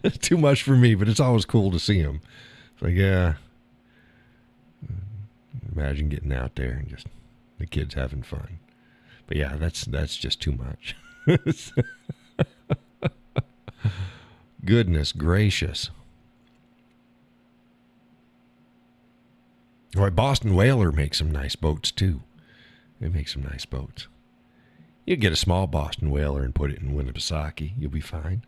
it's too much for me, but it's always cool to see them. It's like, yeah. Imagine getting out there and just the kids having fun. But yeah, that's just too much. Goodness gracious. All right, Boston Whaler makes some nice boats too. They make some nice boats. You get a small Boston whaler and put it in Winnipesaukee. You'll be fine.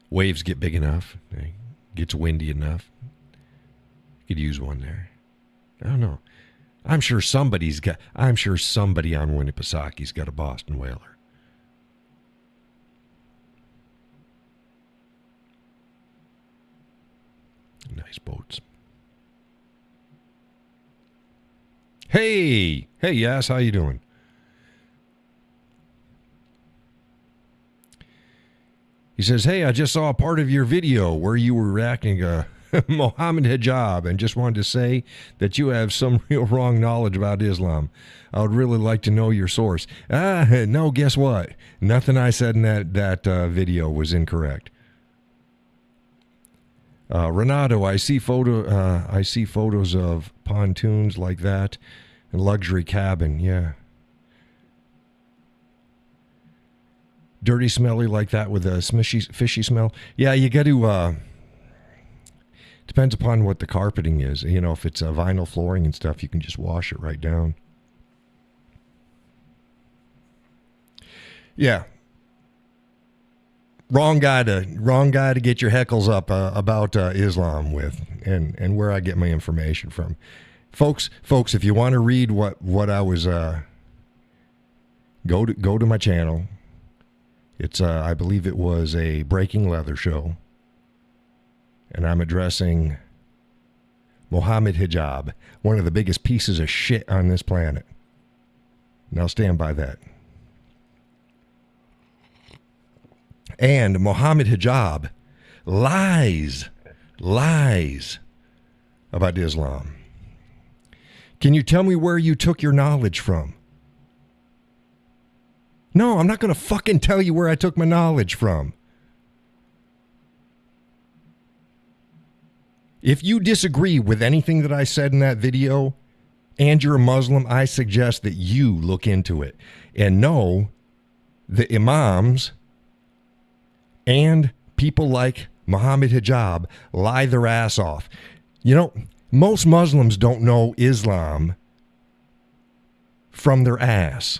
Waves get big enough. It gets windy enough. You could use one there. I don't know. I'm sure somebody on Winnipesaukee has got a Boston whaler. Nice boats. Hey, Yas, how you doing? He says, hey, I just saw a part of your video where you were reacting to Mohammed Hijab and just wanted to say that you have some real wrong knowledge about Islam. I would really like to know your source. No, guess what? Nothing I said in that video was incorrect. Renato, I see photos of pontoons like that and luxury cabin. Yeah. Dirty, smelly like that with a fishy smell. Yeah, you got to, depends upon what the carpeting is. You know, if it's vinyl flooring and stuff, you can just wash it right down. Yeah. Wrong guy to get your heckles up about Islam with, and where I get my information from, folks. If you want to read what I was, go to my channel. It's I believe it was a Breaking Leather show, and I'm addressing Mohammed Hijab, one of the biggest pieces of shit on this planet. And I'll stand by that. And Mohammed Hijab lies about Islam. Can you tell me where you took your knowledge from? No, I'm not going to fucking tell you where I took my knowledge from. If you disagree with anything that I said in that video and you're a Muslim, I suggest that you look into it and know the imams and people like Mohammed Hijab lie their ass off. You know, most Muslims don't know Islam from their ass.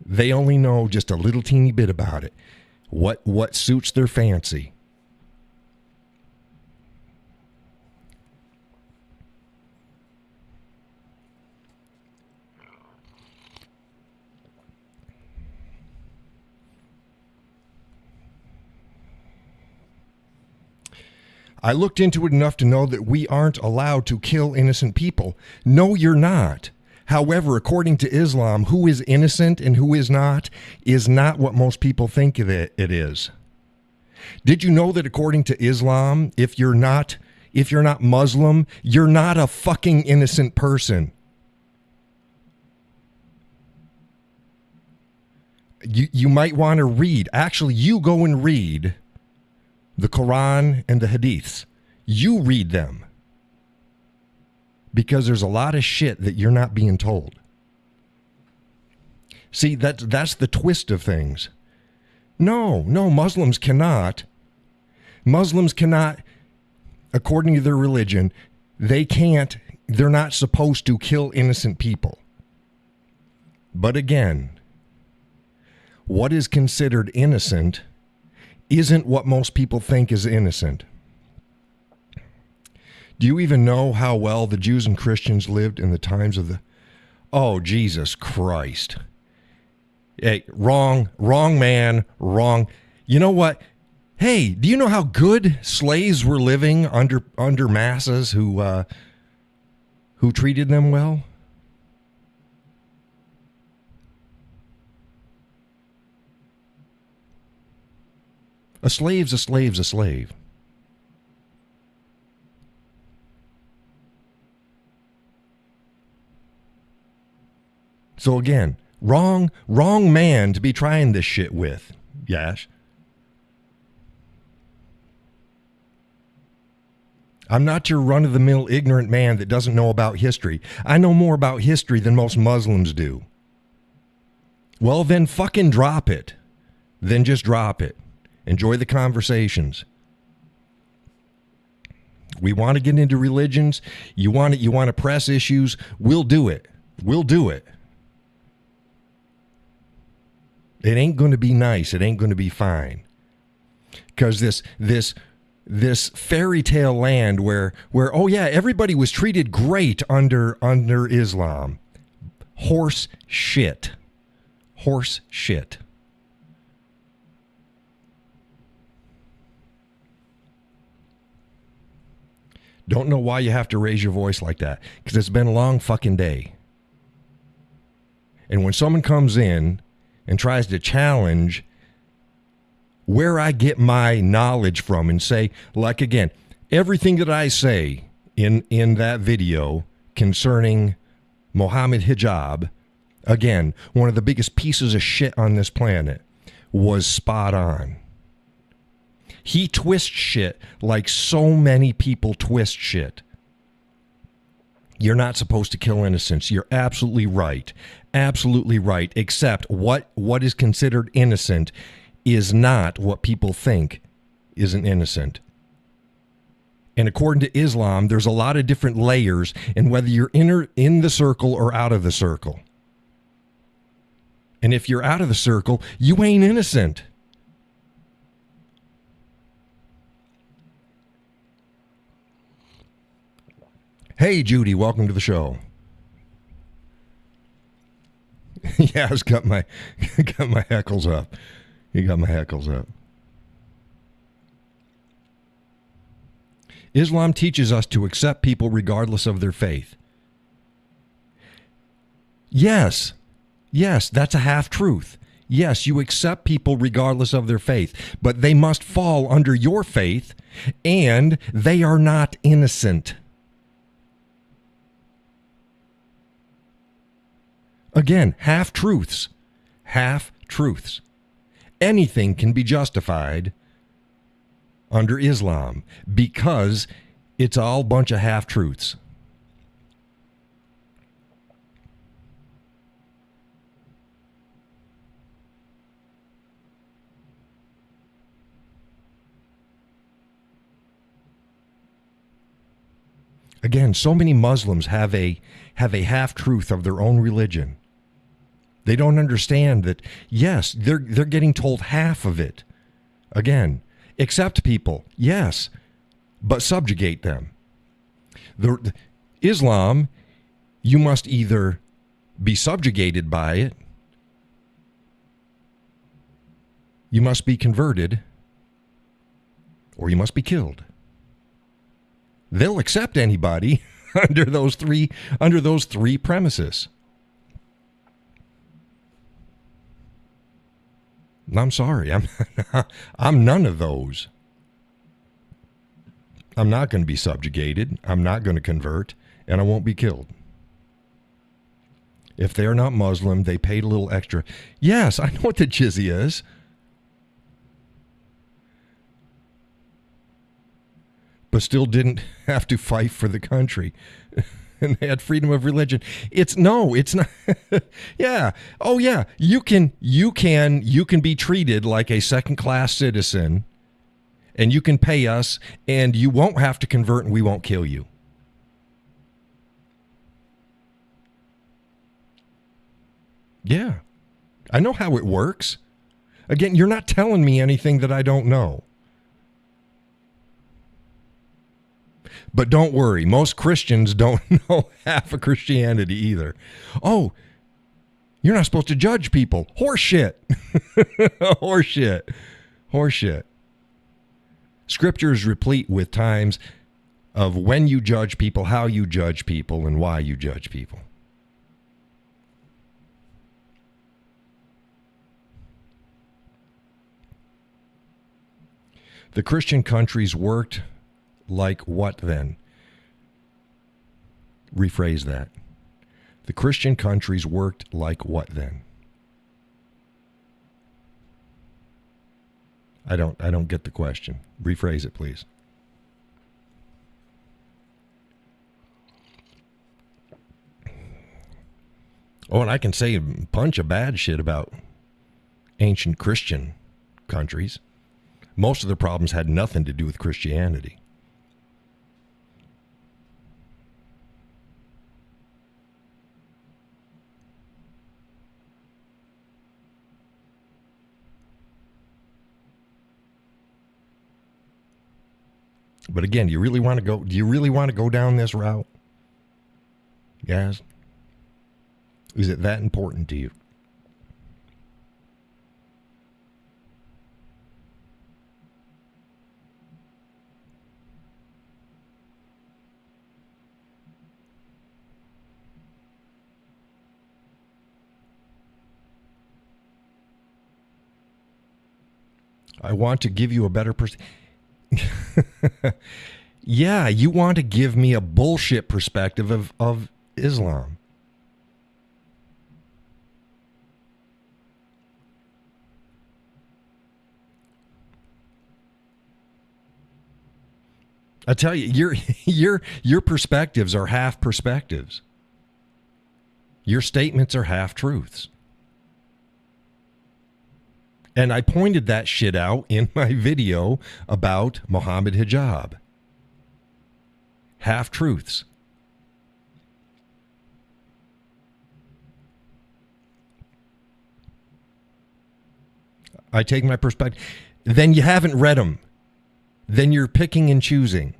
They only know just a little teeny bit about it. What suits their fancy. I looked into it enough to know that we aren't allowed to kill innocent people. No, you're not. However, according to Islam, who is innocent and who is not what most people think it is. Did you know that according to Islam, if you're not Muslim, you're not a fucking innocent person? You might want to read. Actually, you go and read the Quran and the Hadiths. You read them. Because there's a lot of shit that you're not being told. See, that's the twist of things. No, Muslims cannot, according to their religion, they're not supposed to kill innocent people. But again, what is considered innocent isn't what most people think is innocent. Do you even know how well the Jews and Christians lived in the times of the... Oh, Jesus Christ. Hey, wrong man, wrong. You know what? Hey, do you know how good slaves were living under masses who treated them well? A slave's a slave's a slave. So again, wrong man to be trying this shit with, Yash. I'm not your run-of-the-mill ignorant man that doesn't know about history. I know more about history than most Muslims do. Well, then fucking drop it. Then just drop it. Enjoy the conversations. We want to get into religions. You want to press issues. We'll do it. We'll do it. It ain't going to be nice. It ain't going to be fine. Because this fairy tale land where oh yeah, everybody was treated great under Islam. Horse shit. Horse shit. Don't know why you have to raise your voice like that, because it's been a long fucking day. And when someone comes in and tries to challenge where I get my knowledge from and say, like again, everything that I say in that video concerning Mohammed hijab, again, one of the biggest pieces of shit on this planet, was spot on. He twists shit like so many people twist shit. You're not supposed to kill innocents. You're absolutely right. Absolutely right. Except what is considered innocent is not what people think is an innocent. And according to Islam, there's a lot of different layers in whether you're in the circle or out of the circle. And if you're out of the circle, you ain't innocent. Hey, Judy, welcome to the show. Yeah, I've got my heckles up. You got my heckles up. Islam teaches us to accept people regardless of their faith. Yes, that's a half-truth. Yes, you accept people regardless of their faith, but they must fall under your faith, and they are not innocent. Again, half-truths. Half-truths. Anything can be justified under Islam because it's all a bunch of half-truths. Again, so many Muslims have a half-truth of their own religion. They don't understand that, yes, they're getting told half of it. Again, accept people, yes, but subjugate them. Islam, you must either be subjugated by it, you must be converted, or you must be killed. They'll accept anybody under those three premises. I'm sorry, I'm none of those. I'm not going to be subjugated. I'm not going to convert, and I won't be killed. If they're not Muslim, they paid a little extra. Yes, I know what the jizya is. But still didn't have to fight for the country. And they had freedom of religion. It's not. Yeah. Oh yeah. You can be treated like a second-class citizen, and you can pay us, and you won't have to convert, and we won't kill you. Yeah. I know how it works. Again, you're not telling me anything that I don't know. But don't worry, most Christians don't know half of Christianity either. Oh, you're not supposed to judge people. Horseshit. Horseshit. Scripture is replete with times of when you judge people, how you judge people, and why you judge people. The Christian countries worked like what then? Rephrase that. The Christian countries worked like what then? I don't get the question. Rephrase it, please. Oh, and I can say a bunch of bad shit about ancient Christian countries. Most of the problems had nothing to do with Christianity. But again, do you really want to go down this route? Yes. Is it that important to you? I want to give you a better Yeah, you want to give me a bullshit perspective of Islam. I tell you, your perspectives are half perspectives. Your statements are half truths. And I pointed that shit out in my video about Muhammad hijab. Half truths. I take my perspective. Then you haven't read them. Then you're picking and choosing.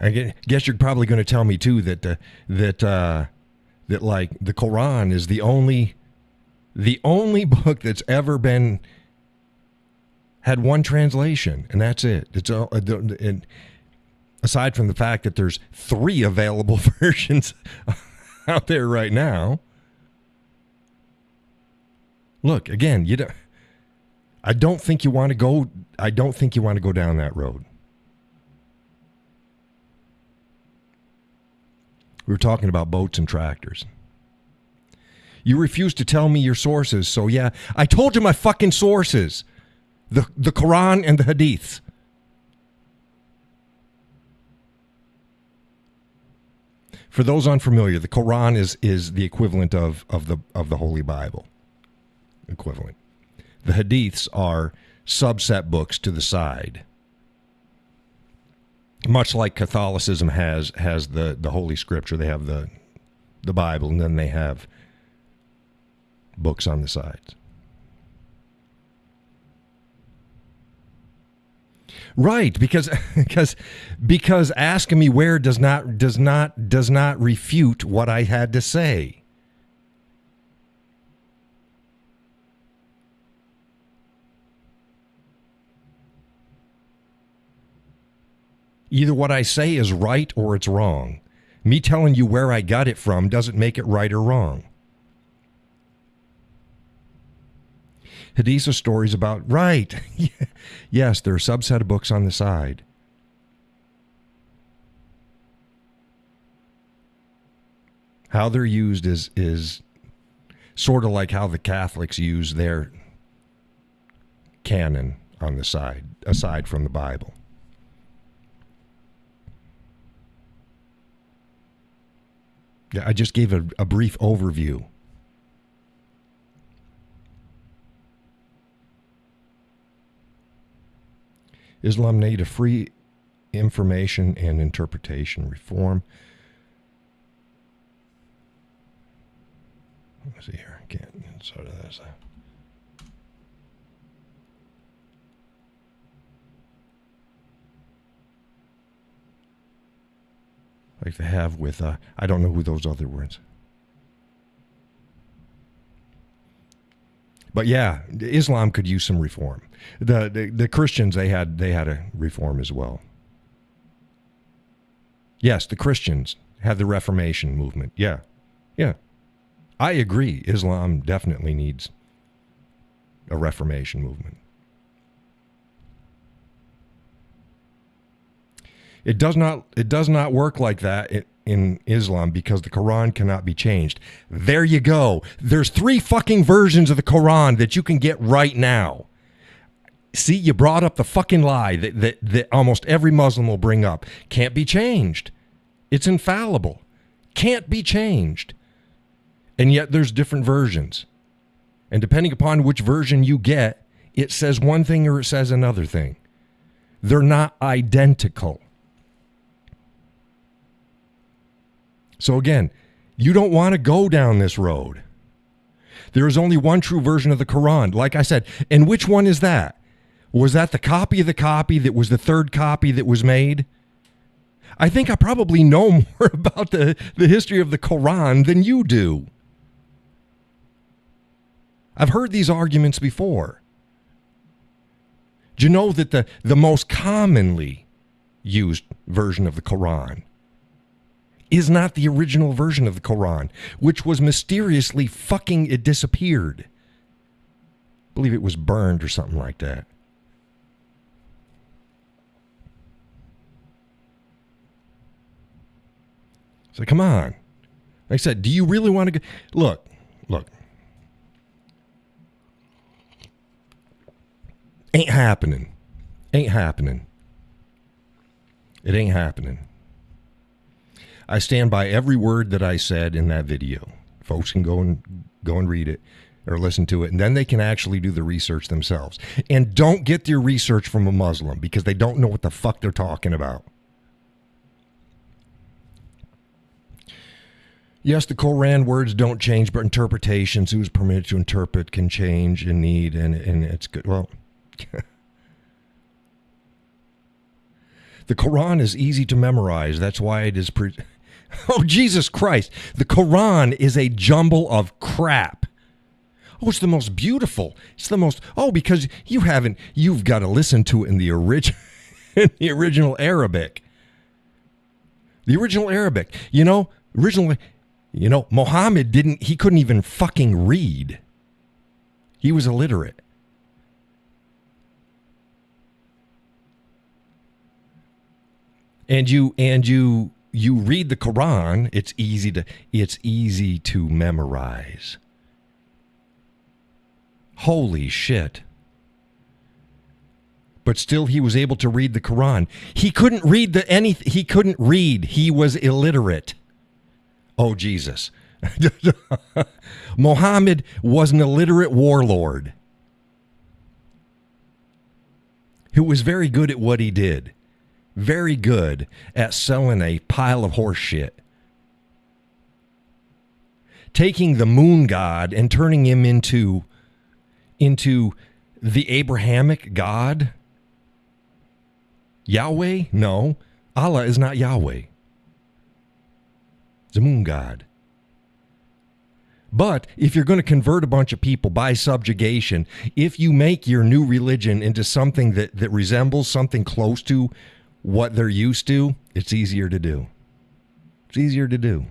I guess you're probably going to tell me too that like the Quran is the only book that's ever been had one translation, and that's it. It's all, and aside from the fact that there's 3 available versions out there right now. Look, again, I don't think you want to go down that road. We were talking about boats and tractors. You refuse to tell me your sources, so yeah, I told you my fucking sources. The Quran and the Hadiths. For those unfamiliar, the Quran is the equivalent of the Holy Bible. Equivalent. The Hadiths are subset books to the side. Much like Catholicism has the Holy Scripture, they have the Bible, and then they have books on the sides. Right, because asking me where does not refute what I had to say. Either what I say is right or it's wrong. Me telling you where I got it from doesn't make it right or wrong. Hadiths are stories about, right. Yes, there are a subset of books on the side. How they're used is sort of like how the Catholics use their canon on the side, aside from the Bible. Yeah, I just gave a brief overview. Islam need a free information and interpretation reform. Let me see here. I can't inside of this. Like they have with, I don't know who those other words. But yeah, Islam could use some reform. The Christians, they had a reform as well. Yes, the Christians had the Reformation movement. Yeah. I agree. Islam definitely needs a Reformation movement. It does not work like that in Islam because the Quran cannot be changed. There you go. There's 3 fucking versions of the Quran that you can get right now. See, you brought up the fucking lie that almost every Muslim will bring up. Can't be changed. It's infallible. Can't be changed. And yet there's different versions. And depending upon which version you get, it says one thing or it says another thing. They're not identical. So again, You don't want to go down this road. There is only one true version of the Quran, like I said. And which one is that? Was that the copy of the copy that was the third copy that was made? I think I probably know more about the history of the Quran than you do. I've heard these arguments before. Do you know that the most commonly used version of the Quran is not the original version of the Quran, which was mysteriously it disappeared. I believe it was burned or something like that. So come on. Like I said, do you really want to go? Look. Ain't happening. It ain't happening. I stand by every word that I said in that video. Folks can go and read it or listen to it, and then they can actually do the research themselves. And don't get your research from a Muslim, because they don't know what the fuck they're talking about. Yes, the Quran words don't change, but interpretations, who's permitted to interpret, can change in need, and it's good. Well, the Quran is easy to memorize. That's why it is... Oh, Jesus Christ. The Quran is a jumble of crap. Oh, it's the most beautiful. It's the most... Oh, because you've got to listen to it in the original Arabic. The original Arabic. Muhammad he couldn't even fucking read. He was illiterate. And you read the Quran, it's easy to memorize. Holy shit. But still he was able to read the Quran. He couldn't read he couldn't read. He was illiterate. Oh, Jesus. Muhammad was an illiterate warlord who was very good at what he did. Very good at selling a pile of horse shit. Taking the moon god and turning him into the Abrahamic God. Yahweh? No. Allah is not Yahweh. It's a moon god. But if you're going to convert a bunch of people by subjugation, if you make your new religion into something that resembles something close to what they're used to, it's easier to do. It's easier to do.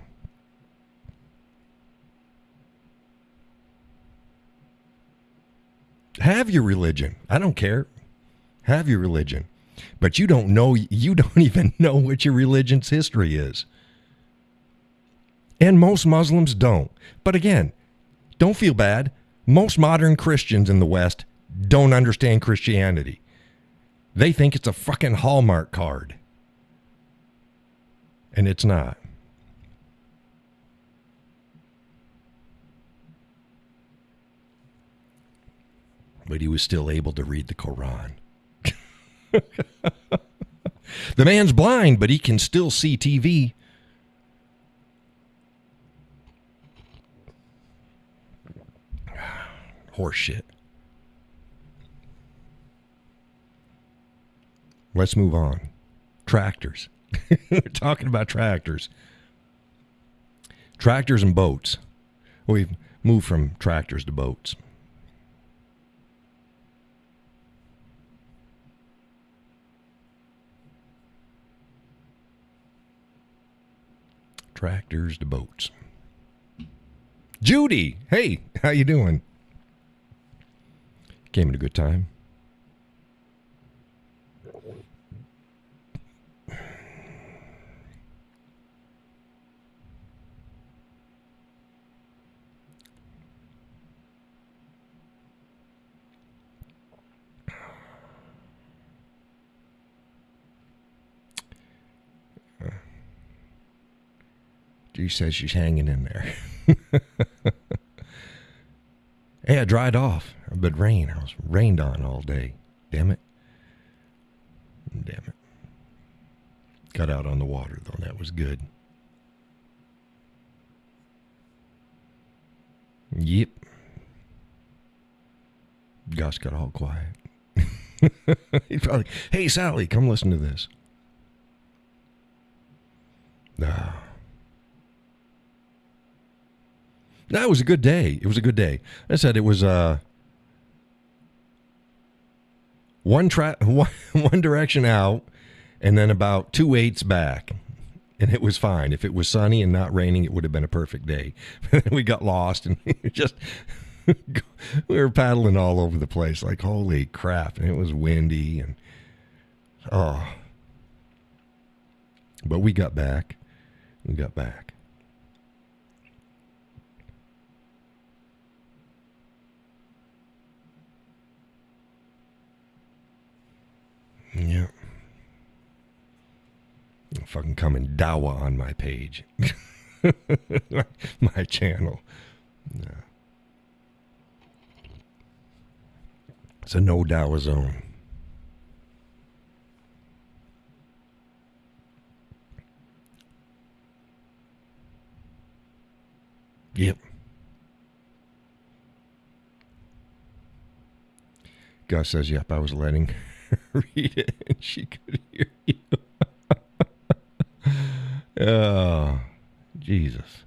Have your religion. I don't care. Have your religion. But you don't even know what your religion's history is. And most Muslims don't. But again, don't feel bad. Most modern Christians in the West don't understand Christianity. They think it's a fucking Hallmark card. And it's not. But he was still able to read the Quran. The man's blind, but he can still see TV. Horse shit. Let's move on. Tractors. We're talking about tractors. Tractors and boats. We've moved from tractors to boats. Tractors to boats. Judy, hey, how you doing? Came at a good time. She says she's hanging in there. Hey, I dried off. But rain. I was rained on all day. Damn it. Got out on the water, though. That was good. Gus got all quiet. He's probably, hey, Sally, come listen to this. No. No, it was a good day. It was a good day. I said it was one direction out and then about 2/8 back. And it was fine. If it was sunny and not raining, it would have been a perfect day. We got lost and just we were paddling all over the place like holy crap. And it was windy and but we got back. We got back. Yeah. I'll fucking come and dawa on my page. My channel. Yeah. It's a no dawa zone. Yep. Gus says, yep, I was letting her read it and she could hear you. Oh, Jesus.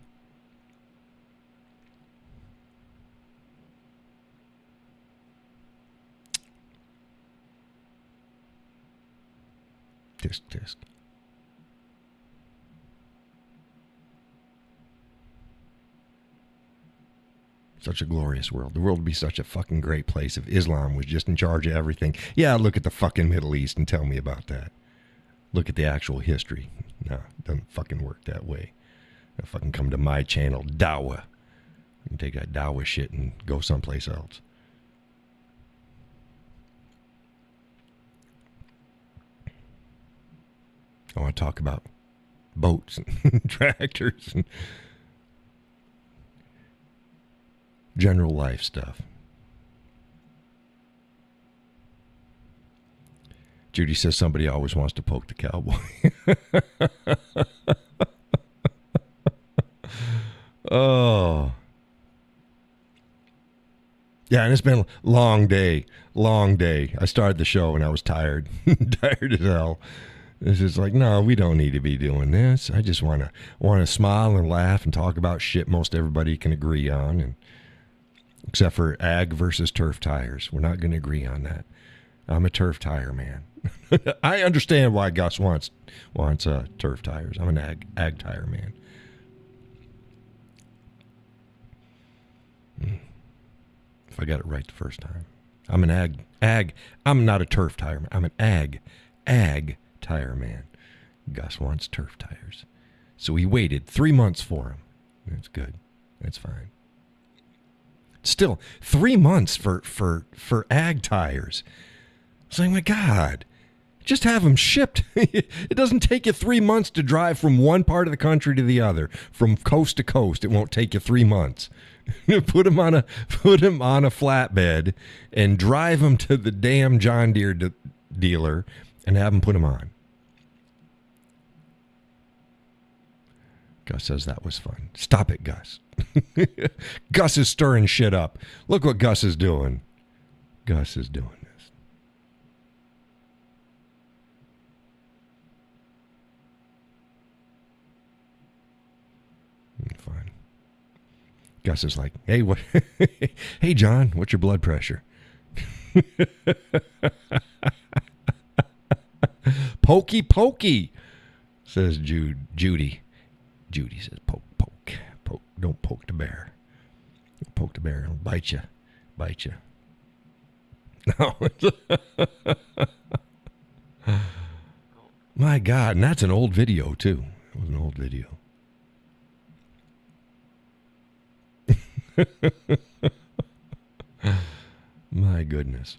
Tisk. Such a glorious world. The world would be such a fucking great place if Islam was just in charge of everything. Yeah, look at the fucking Middle East and tell me about that. Look at the actual history. No, it doesn't fucking work that way. I'll fucking come to my channel, Dawa. And take that Dawa shit and go someplace else. I want to talk about boats and tractors and general life stuff. Judy says somebody always wants to poke the cowboy. Oh. Yeah, and it's been a long day. I started the show and I was tired. Tired as hell. It's just like, no, we don't need to be doing this. I just want to smile and laugh and talk about shit most everybody can agree on, and except for ag versus turf tires. We're not going to agree on that. I'm a turf tire man. I understand why Gus wants turf tires. I'm an ag tire man. If I got it right the first time. I'm an ag. I'm not a turf tire man. I'm an ag tire man. Gus wants turf tires. So he waited 3 months for him. That's good. That's fine. Still, 3 months for ag tires. It's like, my God, just have them shipped. It doesn't take you 3 months to drive from one part of the country to the other. From coast to coast, it won't take you 3 months. Put them on a flatbed and drive them to the damn John Deere dealer and have them put them on. Gus says that was fun. Stop it, Gus. Gus is stirring shit up. Look what Gus is doing. Gus is doing this. Fine. Gus is like, hey, what? Hey, John, what's your blood pressure? Pokey, says Judy. Judy says, poke. Don't poke the bear. Don't poke the bear. It'll bite you. No. My God, and that's an old video, too. It was an old video. My goodness.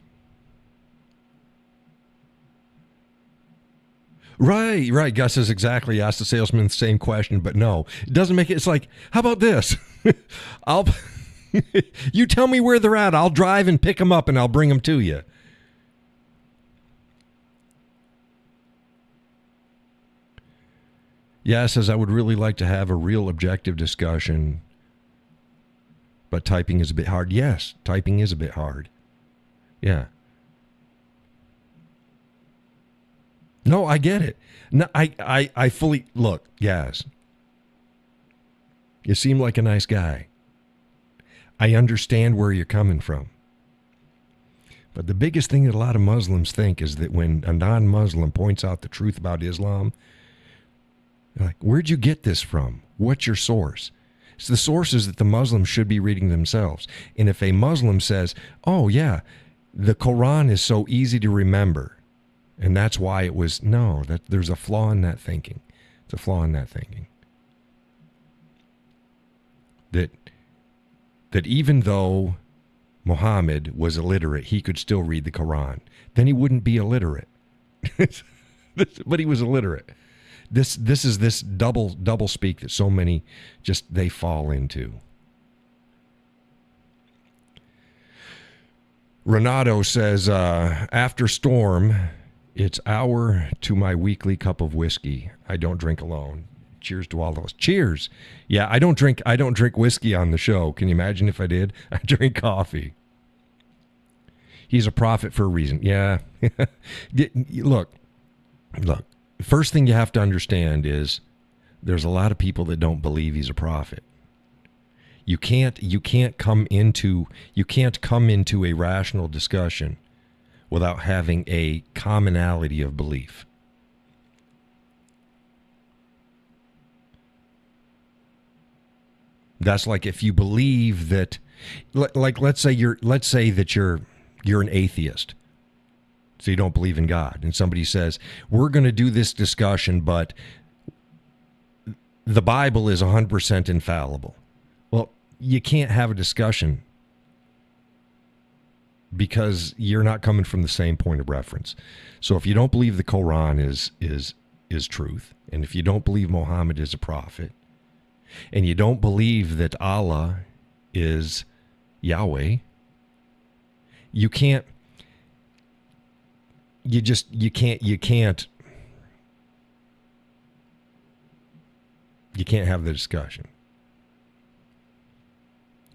Right. Gus is exactly asked the salesman the same question, but no, it doesn't make it. It's like, how about this? You tell me where they're at. I'll drive and pick them up and I'll bring them to you. Yeah, says, I would really like to have a real objective discussion, but typing is a bit hard. Yes, typing is a bit hard. Yeah. No, I get it. No, I fully look, Yaz. You seem like a nice guy. I understand where you're coming from. But the biggest thing that a lot of Muslims think is that when a non-Muslim points out the truth about Islam, they're like, where'd you get this from? What's your source? It's the sources that the Muslims should be reading themselves. And if a Muslim says, oh, yeah, the Quran is so easy to remember, and that's why it was, no, that there's a flaw in that thinking. It's a flaw in that thinking. That even though Muhammad was illiterate, he could still read the Quran. Then he wouldn't be illiterate. But he was illiterate. This is this double speak that so many just they fall into. Renato says, after storm, it's hour to my weekly cup of whiskey. I don't drink alone. Cheers to all those. Cheers. Yeah, I don't drink whiskey on the show. Can you imagine if I did? I drink coffee. He's a prophet for a reason. Yeah. Look. First thing you have to understand is there's a lot of people that don't believe he's a prophet. You can't come into a rational discussion without having a commonality of belief. That's like if you believe that, like let's say that you're an atheist, so you don't believe in God, and somebody says we're going to do this discussion, but the Bible is 100% infallible. Well, you can't have a discussion because you're not coming from the same point of reference. So if you don't believe the Quran is truth, and if you don't believe Muhammad is a prophet, and you don't believe that Allah is Yahweh, you can't have the discussion.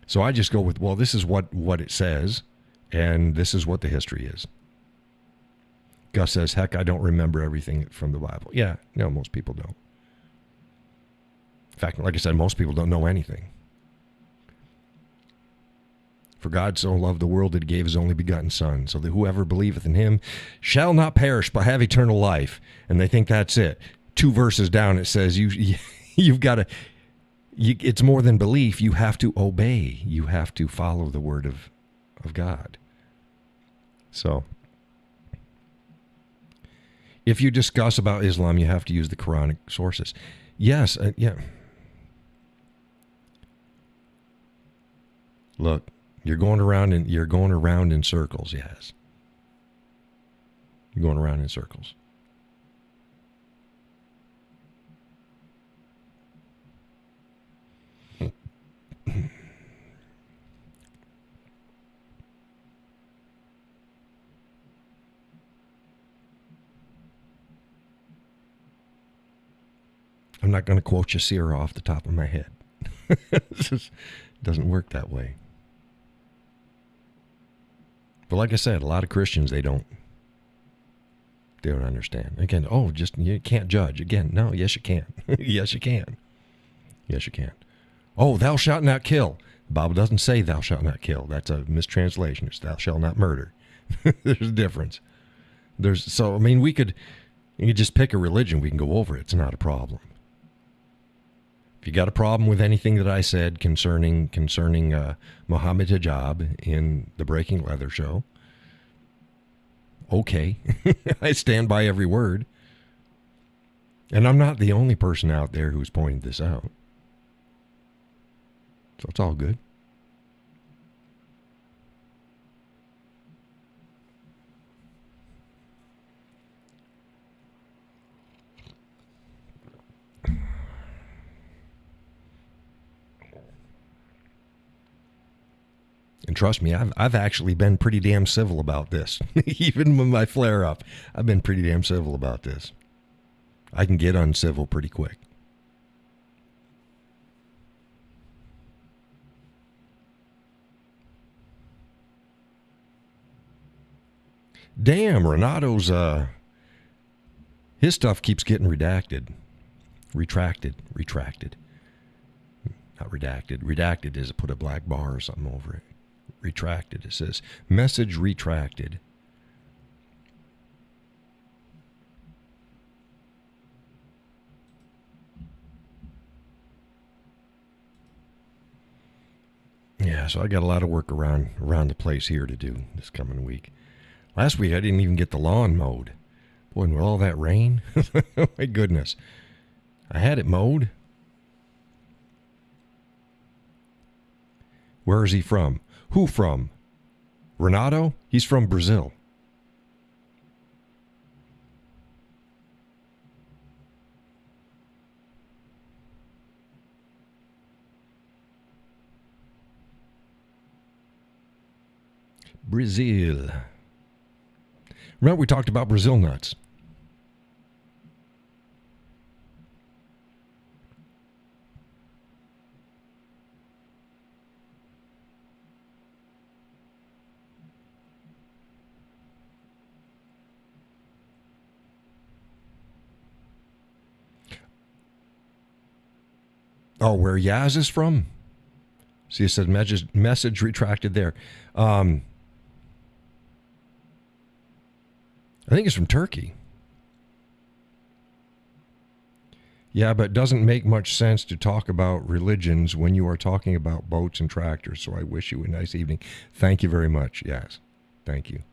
So I just go with, well, this is what it says, and this is what the history is. Gus says, heck, I don't remember everything from the Bible. Yeah, no, most people don't. In fact, like I said, most people don't know anything. For God so loved the world that he gave his only begotten Son, so that whoever believeth in him shall not perish but have eternal life. And they think that's it. 2 verses down it says you've got to. It's more than belief. You have to obey. You have to follow the word of God. So, if you discuss about Islam, you have to use the Quranic sources. Yes, yeah. Look, you're going around in circles. Yes, you're going around in circles. I'm not going to quote Yasir off the top of my head. It doesn't work that way. But like I said, a lot of Christians, they don't understand. Again, you can't judge. Again, no, yes you can. Yes you can. Yes you can. Oh, thou shalt not kill. The Bible doesn't say thou shalt not kill. That's a mistranslation. It's thou shalt not murder. There's a difference. You could just pick a religion. We can go over it. It's not a problem. If you got a problem with anything that I said concerning Muhammad Hijab in the Breaking Leather show, okay, I stand by every word. And I'm not the only person out there who's pointed this out. So it's all good. And trust me, I've actually been pretty damn civil about this. Even with my flare-up, I've been pretty damn civil about this. I can get uncivil pretty quick. Damn, Renato's, his stuff keeps getting redacted. Retracted. Not redacted. Redacted is put a black bar or something over it. Retracted. It says, message retracted. Yeah, so I got a lot of work around the place here to do this coming week. Last week I didn't even get the lawn mowed. Boy, and with all that rain, oh my goodness. I had it mowed. Where is he from? Who from? Renato? He's from Brazil. Brazil. Remember we talked about Brazil nuts. Oh, where Yaz is from? See, it said message retracted there. I think it's from Turkey. Yeah, but it doesn't make much sense to talk about religions when you are talking about boats and tractors. So I wish you a nice evening. Thank you very much. Yes. Thank you.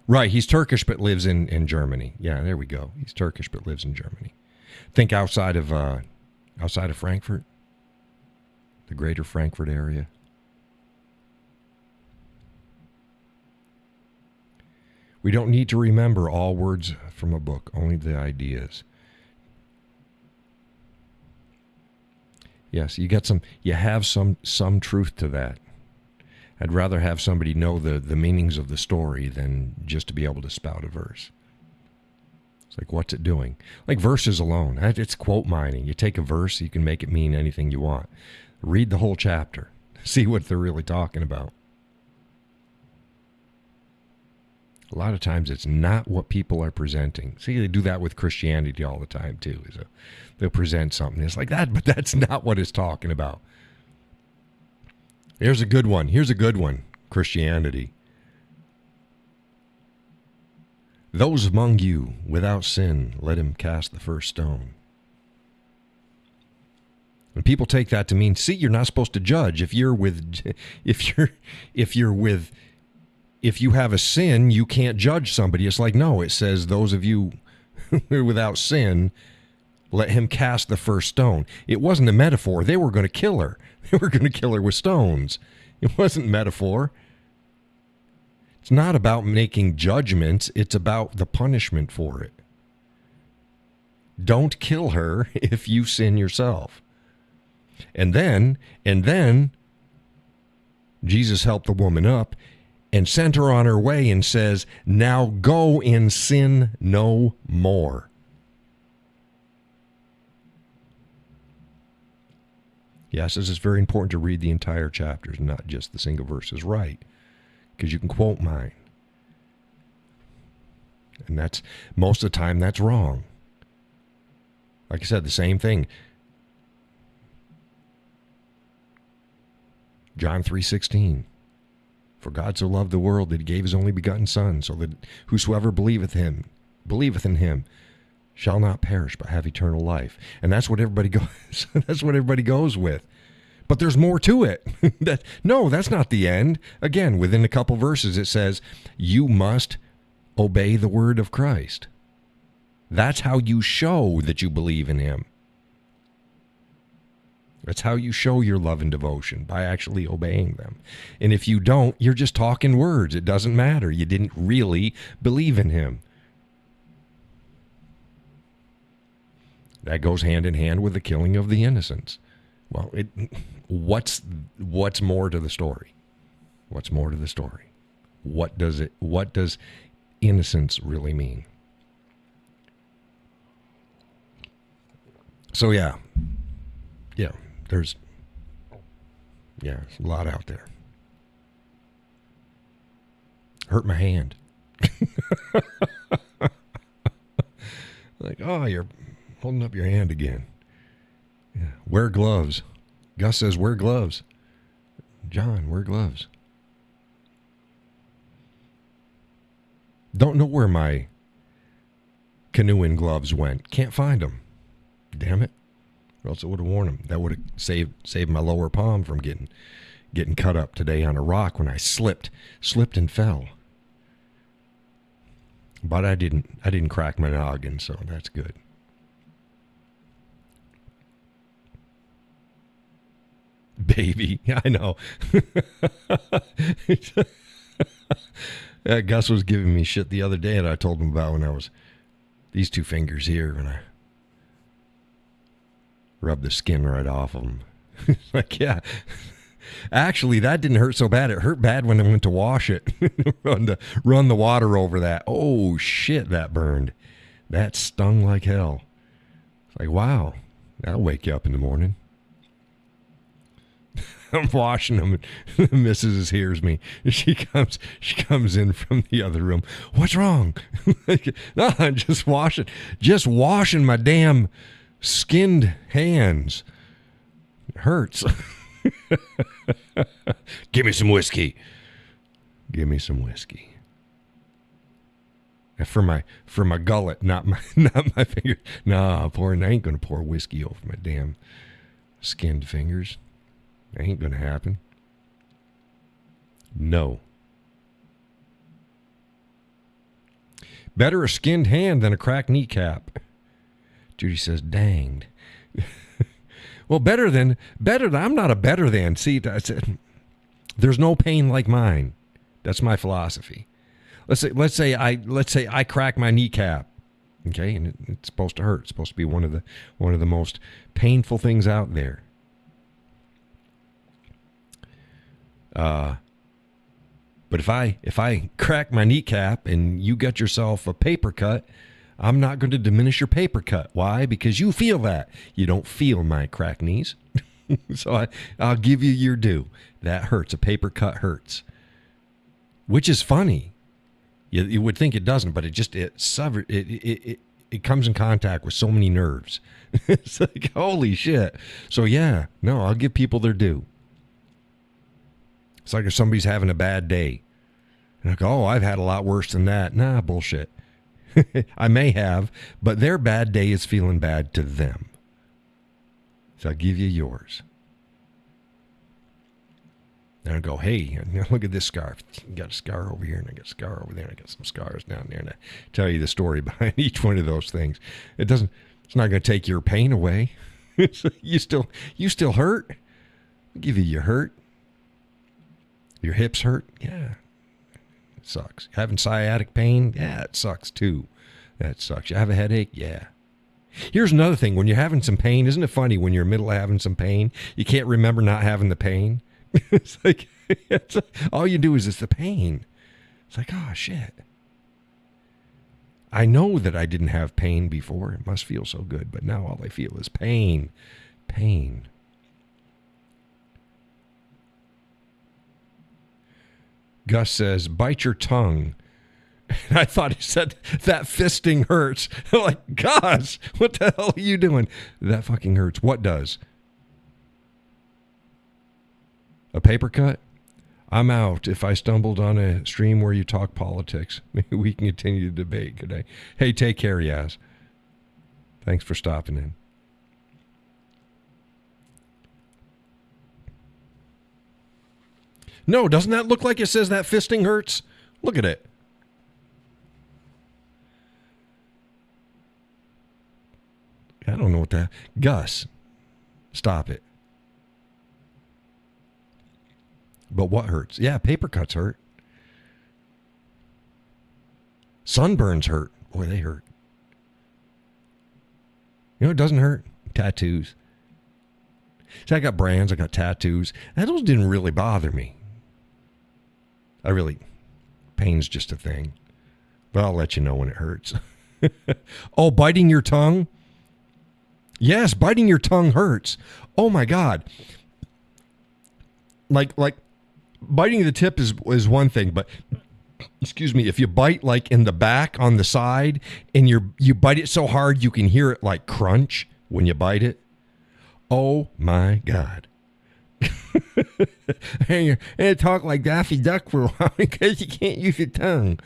Right. He's Turkish but lives in Germany. Yeah, there we go. He's Turkish but lives in Germany. Think outside of Frankfurt, the greater Frankfurt area. We don't need to remember all words from a book, only the ideas. Yes, you have some truth to that. I'd rather have somebody know the meanings of the story than just to be able to spout a verse. It's like, what's it doing? Like verses alone. It's quote mining. You take a verse, you can make it mean anything you want. Read the whole chapter. See what they're really talking about. A lot of times it's not what people are presenting. See, they do that with Christianity all the time, too. They'll present something. It's like that, but that's not what it's talking about. Here's a good one. Christianity. Those among you without sin, let him cast the first stone. And people take that to mean, see, you're not supposed to judge. If you have a sin, you can't judge somebody. It's like, no, it says those of you without sin, let him cast the first stone. It wasn't a metaphor. They were going to kill her. They were going to kill her with stones. It wasn't metaphor. It's not about making judgments. It's about the punishment for it. Don't kill her if you sin yourself. And then Jesus helped the woman up and sent her on her way and says, now go and sin no more. Yes, this is very important to read the entire chapters, not just the single verses, right? Because you can quote mine. And that's, most of the time, that's wrong. Like I said, the same thing. John 3:16. For God so loved the world that he gave his only begotten Son, so that whosoever believeth in him, shall not perish but have eternal life. And that's what everybody goes. That's what everybody goes with. But there's more to it. No, that's not the end. Again, within a couple verses, it says you must obey the word of Christ. That's how you show that you believe in him. That's how you show your love and devotion, by actually obeying them. And if you don't, you're just talking words. It doesn't matter. You didn't really believe in him. That goes hand in hand with the killing of the innocents. Well, what's more to the story? What's more to the story? What does innocence really mean? So there's a lot out there. Hurt my hand. Like, oh, you're holding up your hand again. Yeah. Wear gloves. Gus says, wear gloves. John, wear gloves. Don't know where my canoeing gloves went. Can't find them. Damn it. Or else I would have worn them. That would have saved my lower palm from getting cut up today on a rock when I slipped and fell. But I didn't crack my noggin, so that's good. Baby, I know. Gus was giving me shit the other day, and I told him about when I was these two fingers here, and I rubbed the skin right off of them. Like, yeah. Actually, that didn't hurt so bad. It hurt bad when I went to wash it. run the water over that. Oh, shit, that burned. That stung like hell. It's like, wow, that'll wake you up in the morning. I'm washing them, and the missus hears me. She comes in from the other room. What's wrong? No, I'm just washing my damn skinned hands. It hurts. Give me some whiskey. Give me some whiskey. For my gullet, not my finger. Nah, I ain't gonna pour whiskey over my damn skinned fingers. Ain't gonna happen. No. Better a skinned hand than a cracked kneecap. Judy says, danged. Well, better than, I'm not a better than. See, there's no pain like mine. That's my philosophy. Let's say I crack my kneecap. Okay, and it's supposed to hurt. It's supposed to be one of the most painful things out there. But if I crack my kneecap and you got yourself a paper cut, I'm not going to diminish your paper cut. Why? Because you feel that. You don't feel my cracked knees. So I'll give you your due. That hurts. A paper cut hurts. Which is funny. You would think it doesn't, but it comes in contact with so many nerves. It's like, holy shit. So yeah, no, I'll give people their due. It's like if somebody's having a bad day. And I go, oh, I've had a lot worse than that. Nah, bullshit. I may have, but their bad day is feeling bad to them. So I'll give you yours. And I go, hey, look at this scar. I got a scar over here, and I got a scar over there, and I got some scars down there. And I tell you the story behind each one of those things. It's not going to take your pain away. You still hurt. I'll give you your hurt. Your hips hurt? Yeah. It sucks. Having sciatic pain? Yeah, it sucks too. That sucks. You have a headache? Yeah. Here's another thing. When you're having some pain, isn't it funny when you're in the middle of having some pain, you can't remember not having the pain? It's like all you do is it's the pain. It's like, oh, shit. I know that I didn't have pain before. It must feel so good. But now all I feel is pain. Pain. Gus says, bite your tongue. And I thought he said, that fisting hurts. I'm like, Gus, what the hell are you doing? That fucking hurts. What does? A paper cut? I'm out. If I stumbled on a stream where you talk politics, maybe we can continue the debate today. Hey, take care, Yaz. Thanks for stopping in. No, doesn't that look like it says that fisting hurts? Look at it. I don't know what that... Gus, stop it. But what hurts? Yeah, paper cuts hurt. Sunburns hurt. Boy, they hurt. You know what doesn't hurt? Tattoos. See, I got brands, I got tattoos. And those didn't really bother me. Pain's just a thing. But I'll let you know when it hurts. Oh, biting your tongue? Yes, biting your tongue hurts. Oh my God. Like biting the tip is one thing, but excuse me, if you bite like in the back on the side and you bite it so hard you can hear it like crunch when you bite it. Oh my God. And talk like Daffy Duck for a while because you can't use your tongue.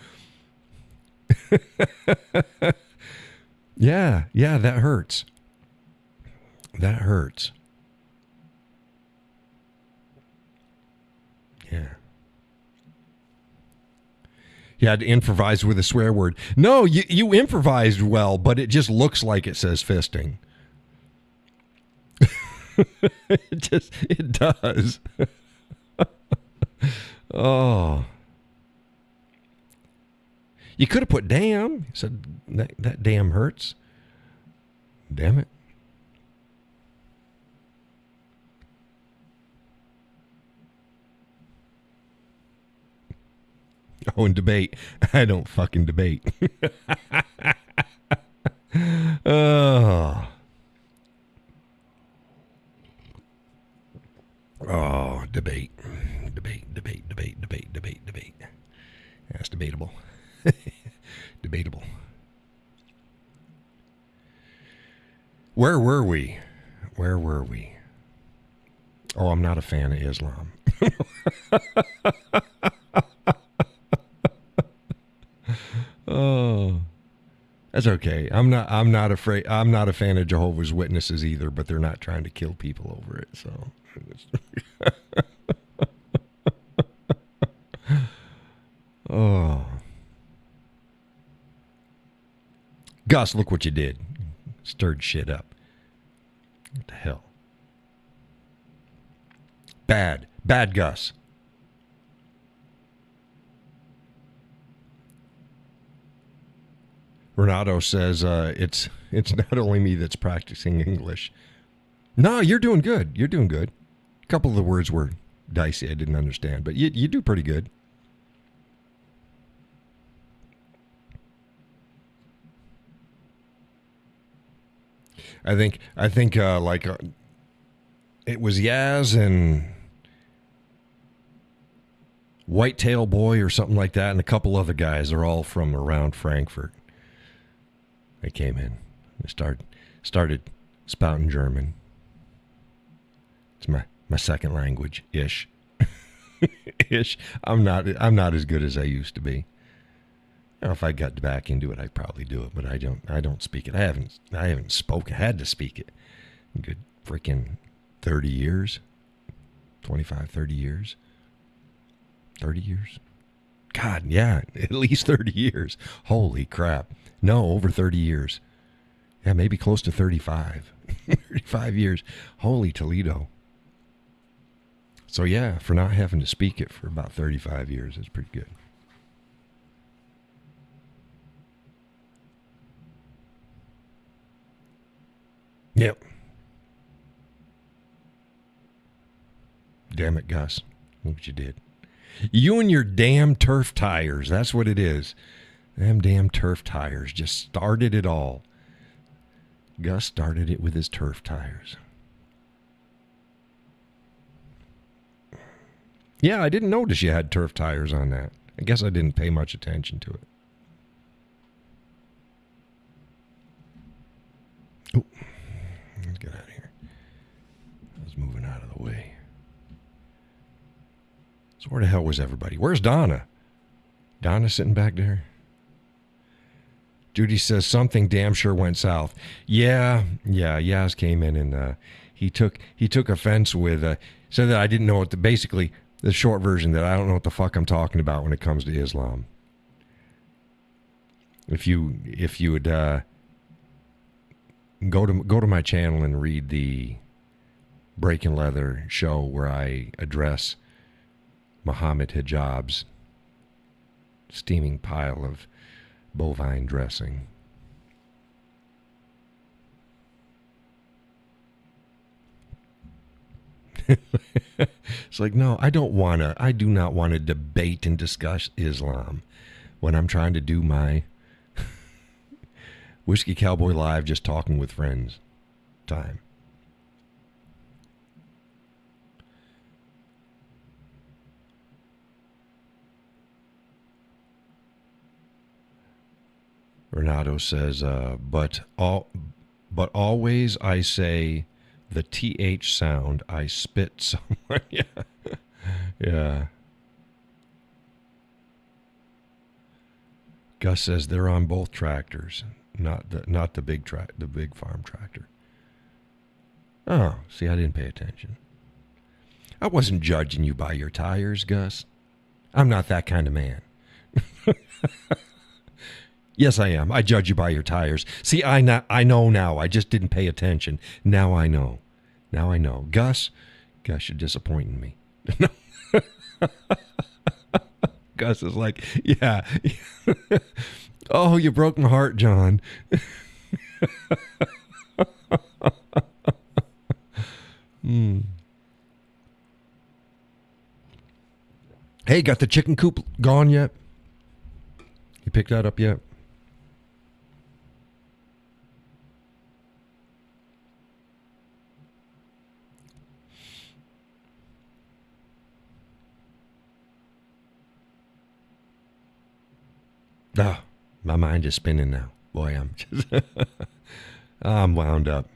Yeah, that hurts. That hurts. Yeah. You had to improvise with a swear word. No, you improvised well, but it just looks like it says fisting. It does. Oh. You could have put damn. You said that damn hurts. Damn it. Oh, and debate. I don't fucking debate. Oh. Oh, debate. Debate. That's debatable. Debatable. Where were we? Oh, I'm not a fan of Islam. Oh, that's okay. I'm not afraid. I'm not a fan of Jehovah's Witnesses either, but they're not trying to kill people over it. So, oh, Gus, look what you did. Stirred shit up. What the hell? Bad, Gus. Renato says it's not only me that's practicing English. No, you're doing good. A couple of the words were dicey. I didn't understand, but you do pretty good. I think it was Yaz and Whitetail Boy or something like that, and a couple other guys are all from around Frankfurt. They came in. They started spouting German. It's my second language ish. Ish. I'm not as good as I used to be. You know, if I got back into it, I'd probably do it, but I don't speak it. I haven't spoken. Had to speak it. Good freaking 30 years. 25, 30 years. 30 years. God, yeah, at least 30 years. Holy crap. No, over 30 years. Yeah, maybe close to 35. 35 years. Holy Toledo. So yeah, for not having to speak it for about 35 years, it's pretty good. Yep. Damn it, Gus. Look what you did. You and your damn turf tires. That's what it is. Them damn turf tires just started it all. Gus started it with his turf tires. Yeah, I didn't notice you had turf tires on that. I guess I didn't pay much attention to it. Oh, let's get out of here. I was moving out of the way. So where the hell was everybody? Where's Donna? Donna sitting back there? Judy says something damn sure went south. Yeah, Yaz came in and he took offense with, said that I didn't know what basically, the short version, that I don't know what the fuck I'm talking about when it comes to Islam. If you would go to my channel and read the Breaking Leather show where I address Muhammad Hijab's steaming pile of bovine dressing. It's like, no, I do not want to debate and discuss Islam when I'm trying to do my Whiskey Cowboy Live, just talking with friends time. Renato says, but always I say the TH sound. I spit someone. Yeah. Yeah. Gus says they're on both tractors, not the big farm tractor. Oh, see, I didn't pay attention. I wasn't judging you by your tires, Gus. I'm not that kind of man. Yes, I am. I judge you by your tires. See, I know now. I just didn't pay attention. Now I know. Gus, you're disappointing me. Gus is like, yeah. Oh, you broke my heart, John. Hey, got the chicken coop gone yet? You picked that up yet? Ah, my mind is spinning now. Boy, I'm wound up.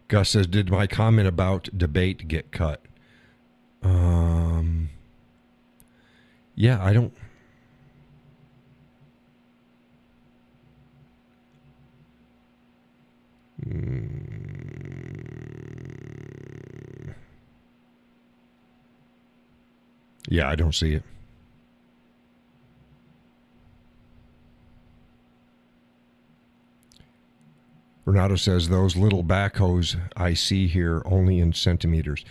Gus says, did my comment about debate get cut? Yeah, I don't. Yeah, I don't see it. Renato says those little backhoes I see here only in centimeters.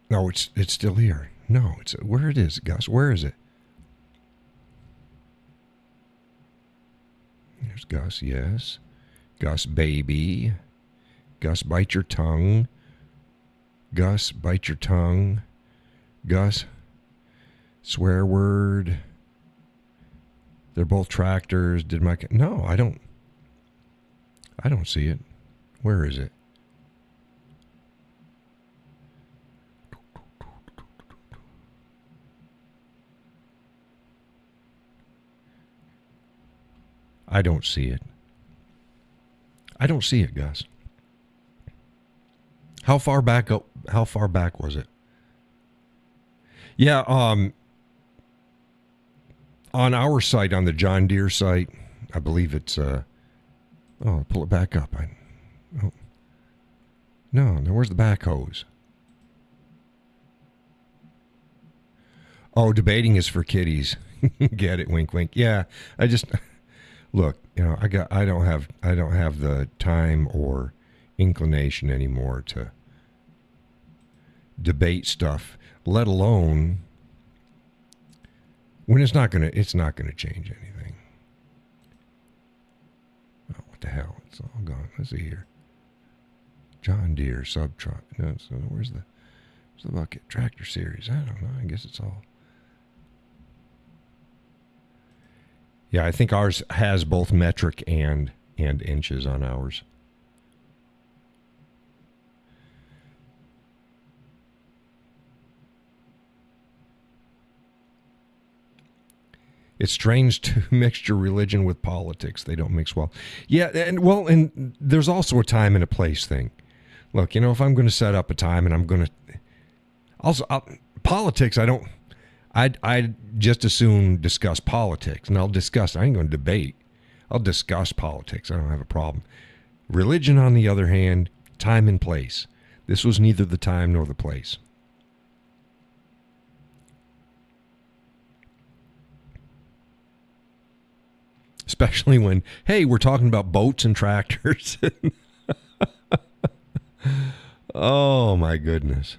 No, it's still here. No, it's where it is, Gus. Where is it? There's Gus, yes. Gus, baby. Gus, bite your tongue. Gus, bite your tongue. Gus, swear word. They're both tractors. No, I don't see it. Where is it? I don't see it. I don't see it, Gus. How far back was it? Yeah, on our site, on the John Deere site, I believe it's pull it back up. No, where's the back hose? Oh, debating is for kiddies. Get it? Wink, wink. Yeah, I just look. I don't have the time or inclination anymore to debate stuff. Let alone when it's not gonna change anything. Oh, what the hell? It's all gone. Let's see here. John Deere sub truck. No, so where's the bucket? Tractor series. I don't know. I guess it's all. Yeah, I think ours has both metric and inches on ours. It's strange to mix your religion with politics. They don't mix well. Yeah, and there's also a time and a place thing. Look, if I'm going to set up a time and I'm going to also politics, I'd just as soon discuss politics, and I ain't going to debate. I'll discuss politics. I don't have a problem. Religion, on the other hand, time and place. This was neither the time nor the place. Especially when, hey, we're talking about boats and tractors. Oh, my goodness.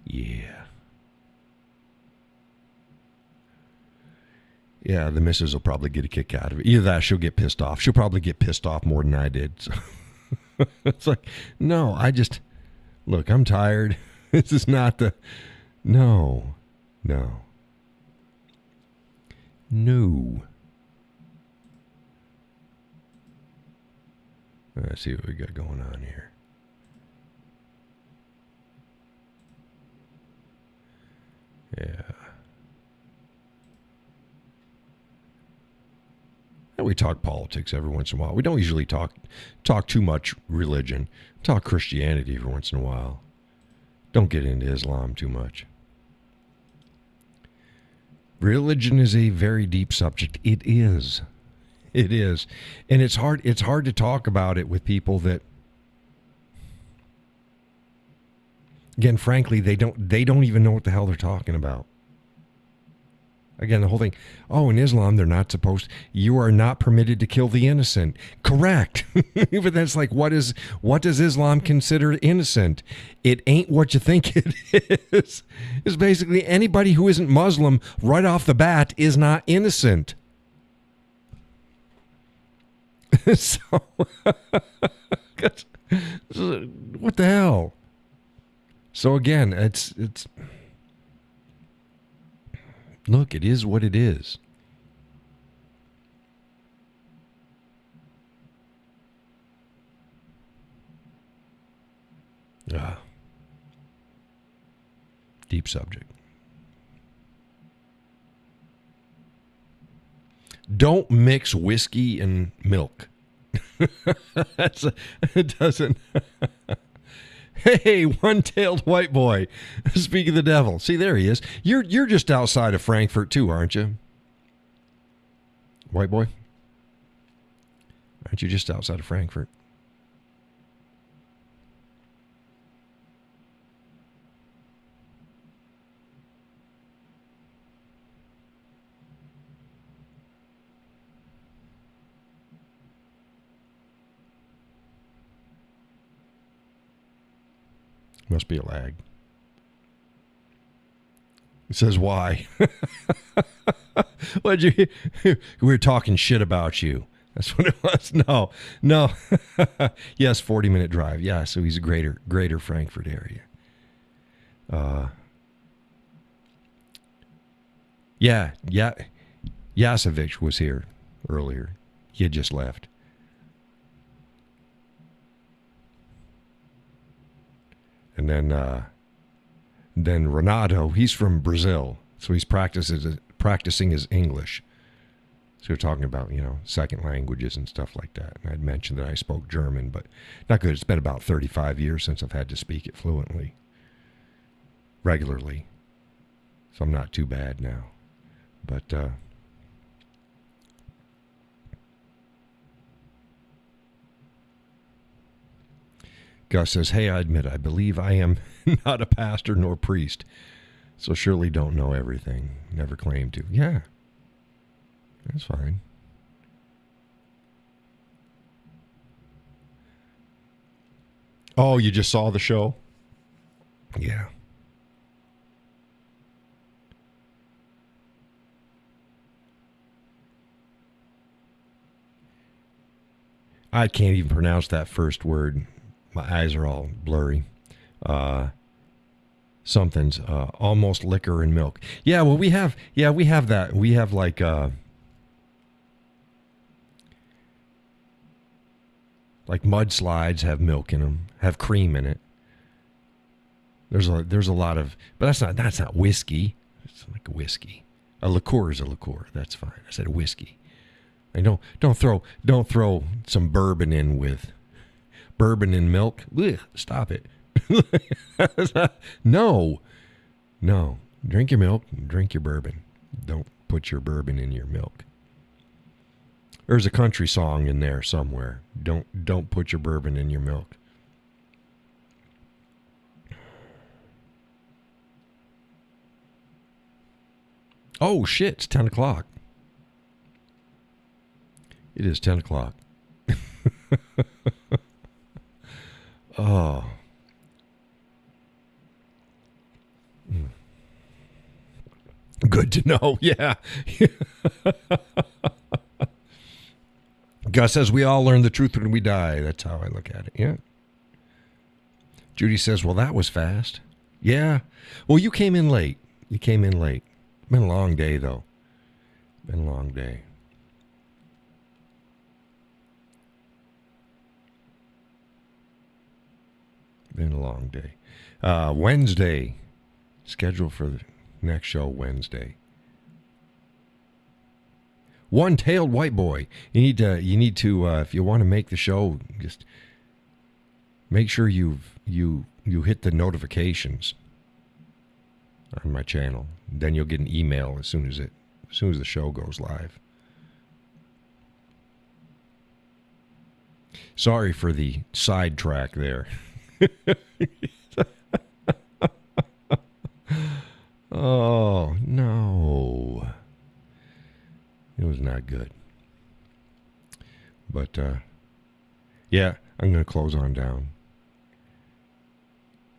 Yeah. Yeah, the missus will probably get a kick out of it. Either that, she'll get pissed off. She'll probably get pissed off more than I did. So it's like, no, look, I'm tired. This is not the, no. Let's see what we got going on here. Yeah. And we talk politics every once in a while. We don't usually talk too much religion. Talk Christianity every once in a while. Don't get into Islam too much. Religion is a very deep subject. It is. It is. And it's hard to talk about it with people that, again, frankly, they don't even know what the hell they're talking about. Again, the whole thing, in Islam, they're not supposed, you are not permitted to kill the innocent. Correct. But that's like, what does Islam consider innocent? It ain't what you think it is. It's basically anybody who isn't Muslim right off the bat is not innocent. So, what the hell? So again, it's look, it is what it is. Deep subject. Don't mix whiskey and milk. It doesn't. Hey, one-tailed white boy. Speak of the devil. See, there he is. You're just outside of Frankfurt too, aren't you? White boy? Aren't you just outside of Frankfurt? Must be a lag. It says why. What'd you hear? We were talking shit about you. That's what it was. No. Yes, 40-minute drive. Yeah, so he's a greater Frankfurt area. Yeah. Yasovich was here earlier. He had just left. And then Renato, he's from Brazil, so he's practicing his English. So we're talking about, second languages and stuff like that. And I'd mentioned that I spoke German, but not good. It's been about 35 years since I've had to speak it fluently, regularly. So I'm not too bad now. But Gus says, hey, I admit, I believe I am not a pastor nor priest, so surely don't know everything. Never claim to. Yeah, that's fine. Oh, you just saw the show? Yeah. I can't even pronounce that first word. My eyes are all blurry. Something's almost liquor and milk. Yeah, well, we have that. We have like mudslides have milk in them, have cream in it. There's a lot of, but that's not whiskey. It's like a whiskey. A liqueur is a liqueur. That's fine. I said a whiskey. I don't throw some bourbon in with bourbon and milk. Ugh, stop it. No. Drink your milk, drink your bourbon. Don't put your bourbon in your milk. There's a country song in there somewhere. Don't put your bourbon in your milk. Oh shit, it's 10 o'clock. It is 10 o'clock. Oh. Good to know. Yeah. Gus says we all learn the truth when we die. That's how I look at it. Yeah. Judy says, well, that was fast. Yeah. Well, you came in late. Been a long day, though. Been a long day. Been a long day. Wednesday, scheduled for next show Wednesday. One-tailed white boy. You need to if you want to make the show, just make sure you hit the notifications on my channel. Then you'll get an email as soon as the show goes live. Sorry for the sidetrack there. Oh, no. It was not good. But, yeah, I'm going to close on down.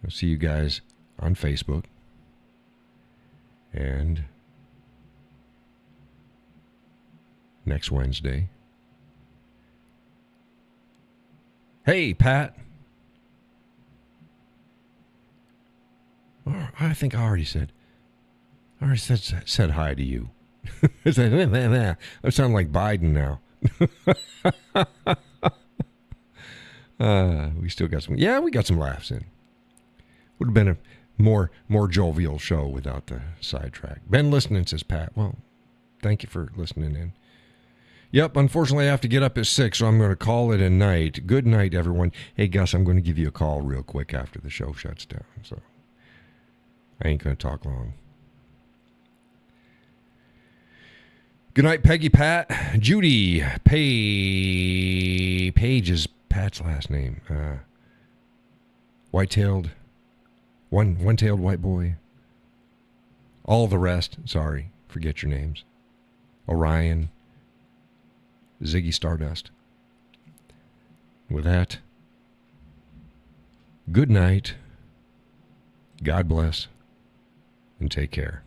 I'll see you guys on Facebook. And next Wednesday. Hey, Pat. I think I already said hi to you. I sound like Biden now. We still got some. Yeah, we got some laughs in. Would have been a more jovial show without the sidetrack. Been listening, says Pat. Well, thank you for listening in. Yep, unfortunately I have to get up at 6, so I'm going to call it a night. Good night, everyone. Hey, Gus, I'm going to give you a call real quick after the show shuts down, so I ain't going to talk long. Good night, Peggy, Pat, Judy, Paige is Pat's last name. One-tailed white boy. All the rest, sorry, forget your names. Orion, Ziggy Stardust. With that, good night, God bless, and take care.